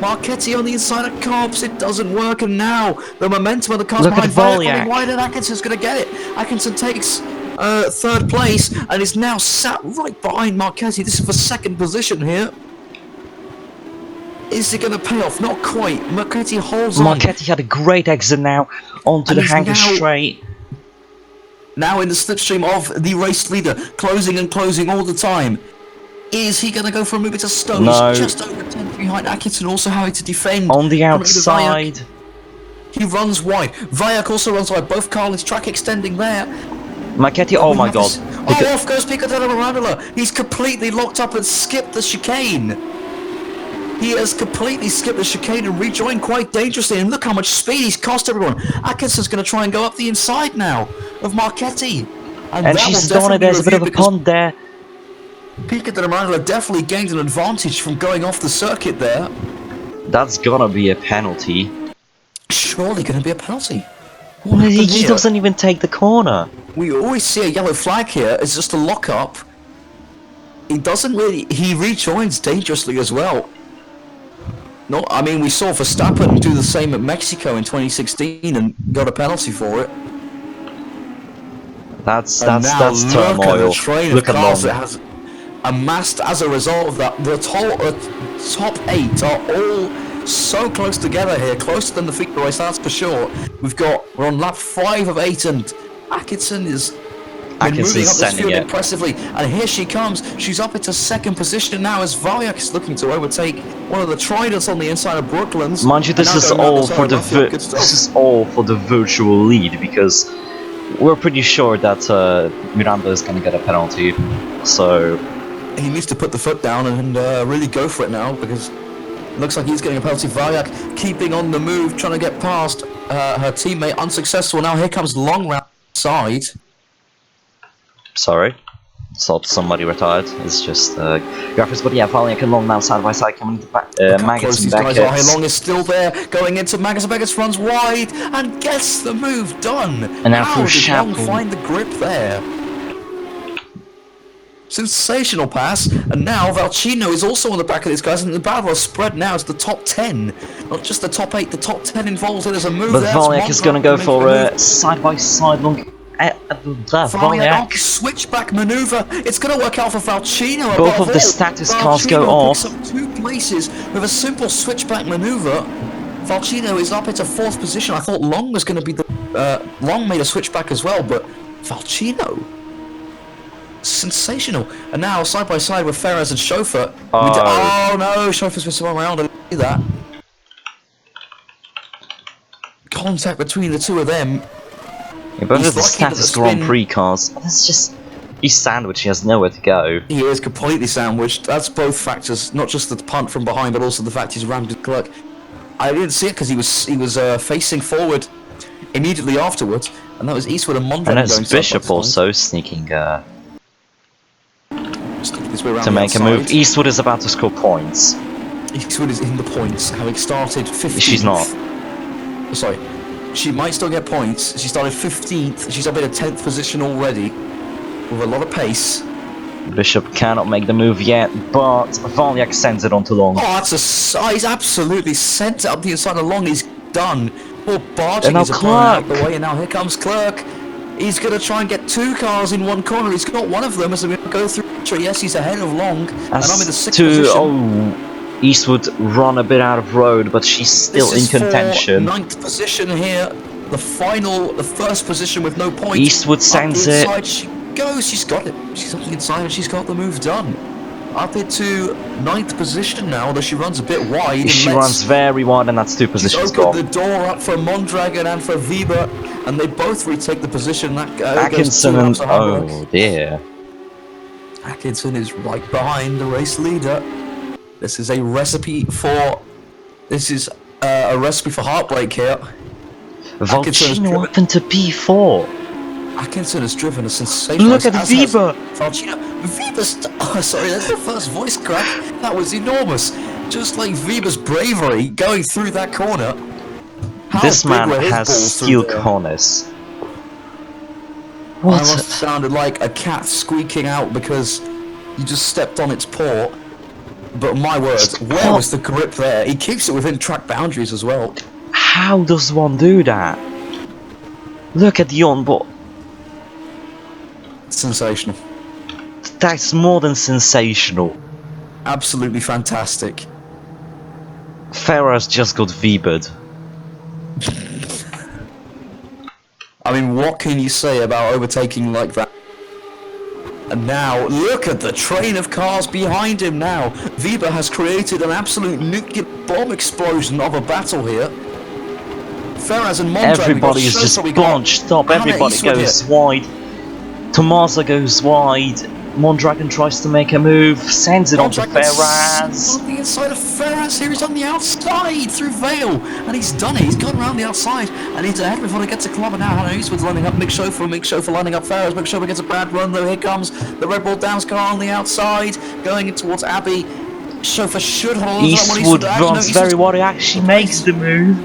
Marchetti on the inside of Cobbs, it doesn't work, and now the momentum of the cars
Look at
behind
Volyak.
wide, and Atkinson's going to get it. Atkinson takes third place and is now sat right behind Marchetti. This is for second position here. Is it going to pay off? Not quite. Marchetti holds on.
Marchetti had a great exit now onto
And
the
he's
Hangar
now-
straight.
Now in the slipstream of the race leader, closing and closing all the time. Is he going to go for a move into Stowe?
No.
He's just over 10 behind Atkinson, also having to defend.
On the
Coming into Vayak.
outside.
He runs wide. Vayak also runs wide. Both Carlin's track extending there.
Marchetti, oh
We
my
have
god.
this-
Look
Oh,
at-
off goes Pico della Mirandola. He's completely locked up and skipped the chicane. He has completely skipped the chicane and rejoined quite dangerously. And look how much speed he's cost everyone. Atkinson's going to try and go up the inside now of Marchetti.
And
that
she's
will
done it,
definitely
there's a bit of a
review because
pond there.
Pico della Mirandola definitely gained an advantage from going off the circuit there.
That's gonna be a penalty.
Surely going to be a penalty. What
He
happened here?
doesn't even take the corner.
We always see a yellow flag here. It's just a lock-up. He doesn't really... He rejoins dangerously as well. No, I mean, we saw Verstappen do the same at Mexico in 2016 and got a penalty for it.
That's
And now look at
turmoil.
the train
Look
of
at
cars
Long.
that has amassed as a result of that. The top 8 are all so close together here, closer than the feature race, that's for sure. We're on lap 5 of 8, and Atkinson is been moving up this
sending
field
it.
impressively, and here she comes. She's up into second position now as Valyak is looking to overtake one of the Tridents on the inside of Brooklands.
Mind you,
And
this
now
is
going around
all
side
for
of
the
Luffield. Good stuff.
this is all for the virtual lead because we're pretty sure that Miranda is gonna get a penalty. So
He needs to put the foot down and really go for it now, because it looks like he's getting a penalty. Valyak keeping on the move, trying to get past her teammate, unsuccessful. Now here comes Long round side.
sorry, thought somebody retired. It's just graphics, but yeah, Valiant and Long now side by side coming into
Look how
Maggots
close
and
these guys are. Hey,
Beckett.
Long is still there, going into Magnus. Beckett runs wide and gets the move done.
And now
How
through
did Long
Shackle.
find the grip there? Sensational pass, and now Valcino is also on the back of these guys, and the battle is spread now to the top 10. Not just the top 8, the top 10 involved. There's a move
But
there.
Valiant is gonna go for
a
a side by side Long.
Valyak
Valiant.
switchback maneuver. It's going to work out for Valcino.
Both
above
of the
all.
status cars go
Valcino
off.
picks up 2 places with a simple switchback maneuver. Valcino is up into 4th position. I thought Long was going to be the Long made a switchback as well, but Valcino, sensational. And now side by side with Ferraz and Chauffeur. Oh no, Chauffeur's been swung around. I didn't see that. Contact between the two of them.
Yeah, both
He's
of the
lucky that the
status Grand
spin-
Prix cars. That's just he's sandwiched. He has nowhere to go.
He is completely sandwiched. That's both factors, not just the punt from behind, but also the fact he's rammed into Clerk. I didn't see it because he was facing forward immediately afterwards, and that was Eastwood and Mondragon
And
going
it's
side by
Bishop
side.
also sneaking
Sticking his way around
to
the
make a
outside.
move. Eastwood is about to score points.
Eastwood is in the points, having started 15th.
She's not.
Sorry. She might still get points. She started 15th. She's up in a 10th position already, with a lot of pace.
Bishop cannot make the move yet, but Valyak sends it on to Long.
Oh, that's he's absolutely sent it up the inside along. He's done. Poor barging
And now
his opponent out
Clark.
the way, and now here comes Clerk. He's going to try and get 2 cars in one corner. He's got one of them as we go through. Yes, he's ahead of Long, and I'm in the 6th position.
Oh, Eastwood run a bit out of road, but she's still
This
in
is
contention.
For 9th position here. The 1st position with no points.
Eastwood sends
Up the
it.
inside she goes. She's got it. She's up the inside and she's got the move done. Up into 9th position now, although she runs a bit wide. and
She
lets-
runs very wide, and that's 2
She's
positions
opened
gone.
the door up for Mondragon and for Weber, and they both retake the position. That goes
Atkinson
2
and
laps ahead of her.
oh dear.
Atkinson is right behind the race leader. This is a recipe for. This is a recipe for heartbreak here. Atkinson has
Volcino
driven-
up into P4.
Atkinson has driven a sensational.
Look at Weber!
Valchino. Oh, sorry, that's the first voice crack. That was enormous. Just like Weber's bravery going through that corner. How
This
big
man
were his
has
balls
steel
through there?
corners.
I
What?
must have sounded like a cat squeaking out because you just stepped on its paw. But my word, where was the grip there? He keeps it within track boundaries as well.
How does one do that? Look at the onboard.
Sensational.
That's more than sensational.
Absolutely fantastic.
Ferrar's just got Webered.
I mean, what can you say about overtaking like that? And now, look at the train of cars behind him now. Weber has created an absolute nuclear bomb explosion of a battle here. Ferraz and Mondragon.
Everybody is just bunched up. Everybody goes wide. Tommaso goes wide. Mondragon tries to make a move, sends it onto Ferraz.
On the inside of Ferraz here, he's on the outside through Vale, and he's done it. He's gone around the outside, and he's ahead before he gets to Clubber now. Hannah Eastwood's lining up Mick Chauffeur lining up Ferraz. Mick Chauffeur gets a bad run though. Here comes the Red Bull Downs car on the outside, going in towards Abbey. Chauffeur should hold on.
Eastwood runs very well. He actually makes the move.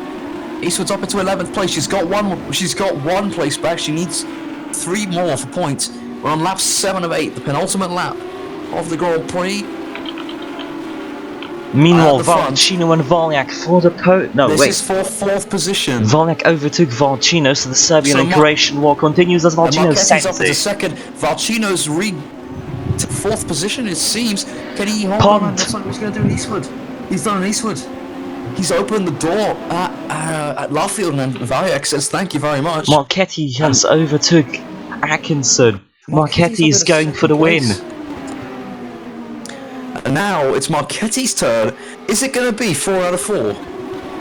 Eastwood's up into 11th place. She's got one place back. She needs 3 more for points. We're on lap 7 of 8, the penultimate lap of the Grand Prix.
Meanwhile, Valchino and Valiak for the
This is for 4th position.
Valiak overtook Valchino, so the Serbian and Croatian war continues as Valchino sends
up
it.
into 2nd. Valchino's to 4th position, it seems. Can he hold on? That's what he's going to do in Eastwood. He's done in Eastwood. He's opened the door at Laffield, and Valiak says thank you very much.
Marchetti has overtook Atkinson. Marchetti is going for the win.
And now it's Marchetti's turn. Is it going to be 4 out of 4?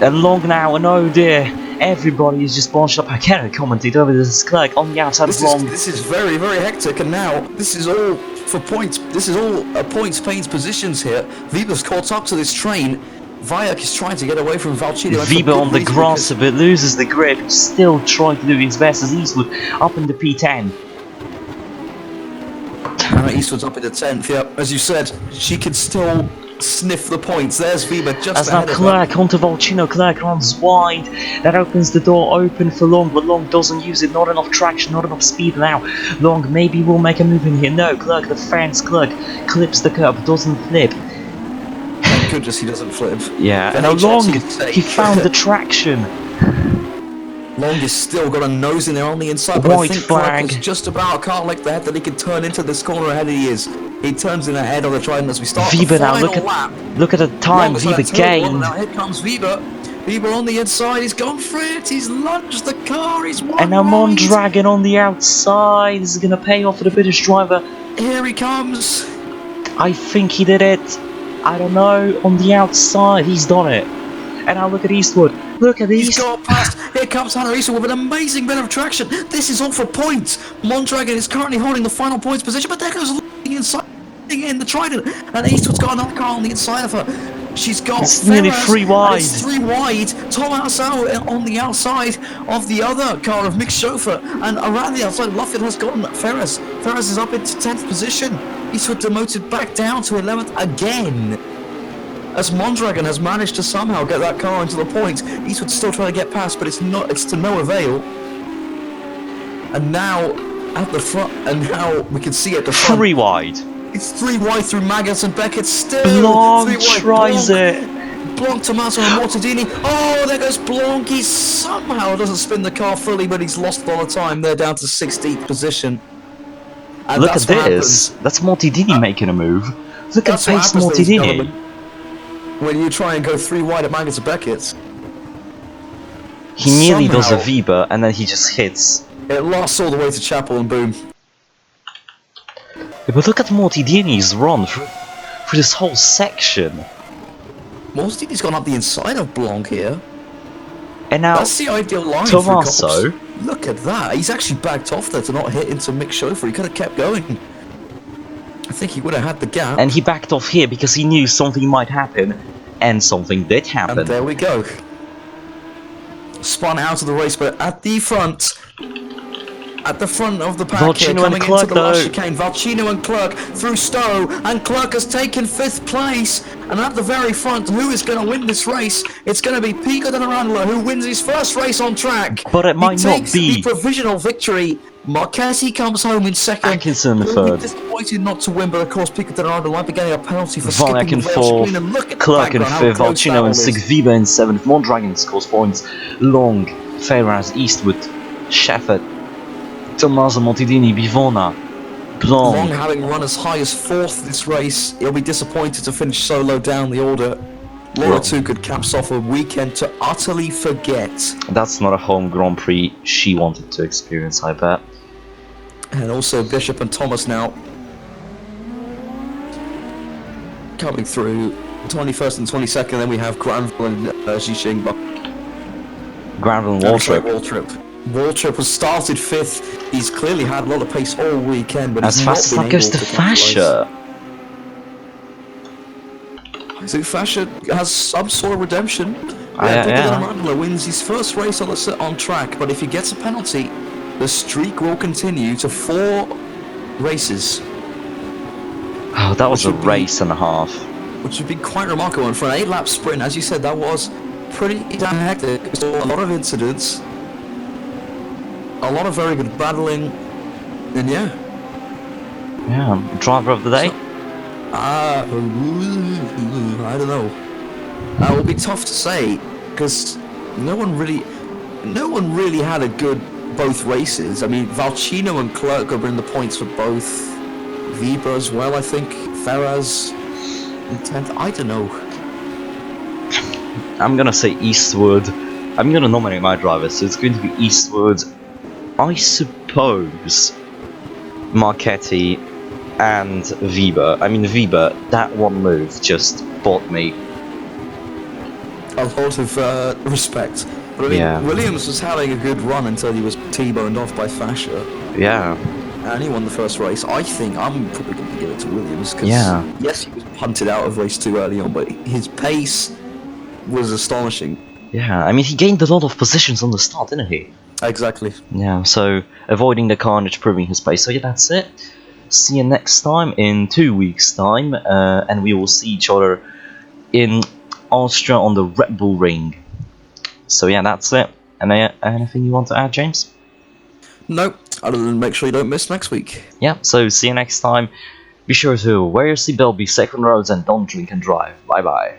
And Long now, and oh dear, everybody is just bunched up. I cannot commentate over this Clerk on the outside of Long.
This is very, very hectic, and now this is all for points. This is all points pains positions here. Weber's caught up to this train. Vayak is trying to get away from Valchino.
Weber on the grass a bit, loses the grip, still trying to do his best as Eastwood up in the P10.
Eastwood's up in the 10th, yeah. As you said, she can still sniff the points. There's Weber just
as now
ahead
Clerk onto Valchino. Clerk runs wide. That opens the door open for Long, but Long doesn't use it. Not enough traction, not enough speed now. Long maybe will make a move in here. No, Clerk, the fence. Clerk clips the curb, doesn't flip.
Thank goodness he doesn't flip.
Yeah, and now Long, he found the traction.
Long has still got a nose in there on the inside, but
White
I think
flag.
Clark is just about can't like the head that he can turn into this corner ahead he is. He turns in ahead on the trident as we start
Weber
the
now,
final
look
lap.
at the time Weber gained.
Now here comes Weber. Weber on the inside, he's gone for it, he's lunged the car, he's won.
And now
right.
Mondragon on the outside. This is going to pay off for the British driver.
Here he comes.
I think he did it. I don't know. On the outside, he's done it. And now look at Eastwood. Look at
He's
Eastwood.
got past. Here comes Hannah Eastwood with an amazing bit of traction. This is all for points. Mondragon is currently holding the final points position, but there goes inside in the trident, and Eastwood's got another car on the inside of her. She's got
It's nearly
Ferraz,
3 wide.
It's 3 wide. Thomas out on the outside of the other car of Mick Chauffeur, and around the outside, Luffield has gotten Ferraz. Ferraz is up into 10th position. Eastwood demoted back down to 11th again. As Mondragon has managed to somehow get that car into the points, Eastwood's still trying to get past, but it's to no avail. And now at the front, and now we can see at the front.
3 wide.
It's 3 wide through Maggotts and Beckett. Still
Blanc
3 wide.
tries it.
Blanc, Tommaso and Mortadini. Oh, there goes Blanc. He somehow doesn't spin the car fully, but he's lost a lot of time. They're down to 16th position. And
Look at
that's what
this.
happens.
That's Mortadini making a move. Look at
That's what
pace
happens, ladies and
Mortadini.
gentlemen, when you try and go 3 wide at Maggotts and Beckett.
He nearly does a
Somehow.
Weber and then he just hits.
It lasts all the way to Chapel and boom.
Yeah, but look at Mortadini's run through this whole section.
Mortadini's gone up the inside of Blanc here.
And now
That's the ideal line
Tommaso.
for Cops. Look at that. He's actually backed off there to not hit into Mick Chauffeur. He could have kept going. I think he would have had the gap.
And he backed off here because he knew something might happen. And something did happen.
And there we go. Spun out of the race, but at the front, at the front of the pack here,
Valcino and
coming
Clerk,
into the last
though.
chicane. Valcino and Clerk through Stowe, and Clerk has taken 5th place. And at the very front, who is going to win this race? It's going to be Pico Dell'Arandolo, who wins his first race on track.
But it might
he
not
takes
be.
the provisional victory. Marquez comes home in second.
Atkinson in
He'll
third.
be disappointed not to win, but of course Pico Dell'Arandolo might be getting a penalty for
Vanek
skipping
in
the rail
fourth,
screen. And look at the
Clerk in
background, how
fifth,
close that
Valcino
all
in
is.
sixth, Viva in seventh, Mondragon scores points, Long, Ferraz, Eastwood, Shefford, Tommaso Montidini, Bivona,
Long
Blanc.
having run as high as 4th this race, he'll be disappointed to finish so low down the order. Laura Tuchel caps off a weekend to utterly forget.
That's not a home Grand Prix she wanted to experience, I bet.
And also Bishop and Thomas now coming through 21st and 22nd. Then we have Granville and Xixing.
Granville and Waltrip.
Waltrip was started 5th. He's clearly had a lot of pace all weekend, but
As
he's
fast as
not
that
been
goes
able
to
capitalize.
Fascia.
I think Fascia has some sort of redemption.
Yeah.
Mandela wins his first race on track, but if he gets a penalty, the streak will continue to 4 races,
Oh, that was a
Which would be-
race and a half.
which would be quite remarkable. And for an 8-lap sprint, as you said, that was pretty damn hectic. We saw a lot of incidents, a lot of very good battling, and yeah.
Yeah, driver of the day.
I don't know. That will be tough to say because no one really had a good both races. I mean, Valcino and Clerk are in the points for both. Viba as well, I think. Ferraz in 10th. I don't know.
I'm gonna say Eastwood. I'm gonna nominate my driver, so it's going to be Eastwood. I suppose Marchetti and Viba. I mean, Viba, that one move just bought me.
A lot of respect. But I mean,
Yeah.
Williams was having a good run until he was T-boned off by Fascia.
Yeah,
And he won the first race. I think I'm probably going to give it to Williams because
Yeah.
yes, he was punted out of race 2 early on, but his pace was astonishing.
yeah. I mean, he gained a lot of positions on the start, didn't he?
Exactly.
Yeah, so avoiding the carnage, proving his pace. So yeah, that's it. See you next time in 2 weeks' time, and we will see each other in Austria on the Red Bull Ring. So yeah, that's it. And anything you want to add, James?
Nope. Other than make sure you don't miss next week.
Yeah, so see you next time. Be sure to wear your seatbelt, be safe on roads, and don't drink and drive. Bye bye.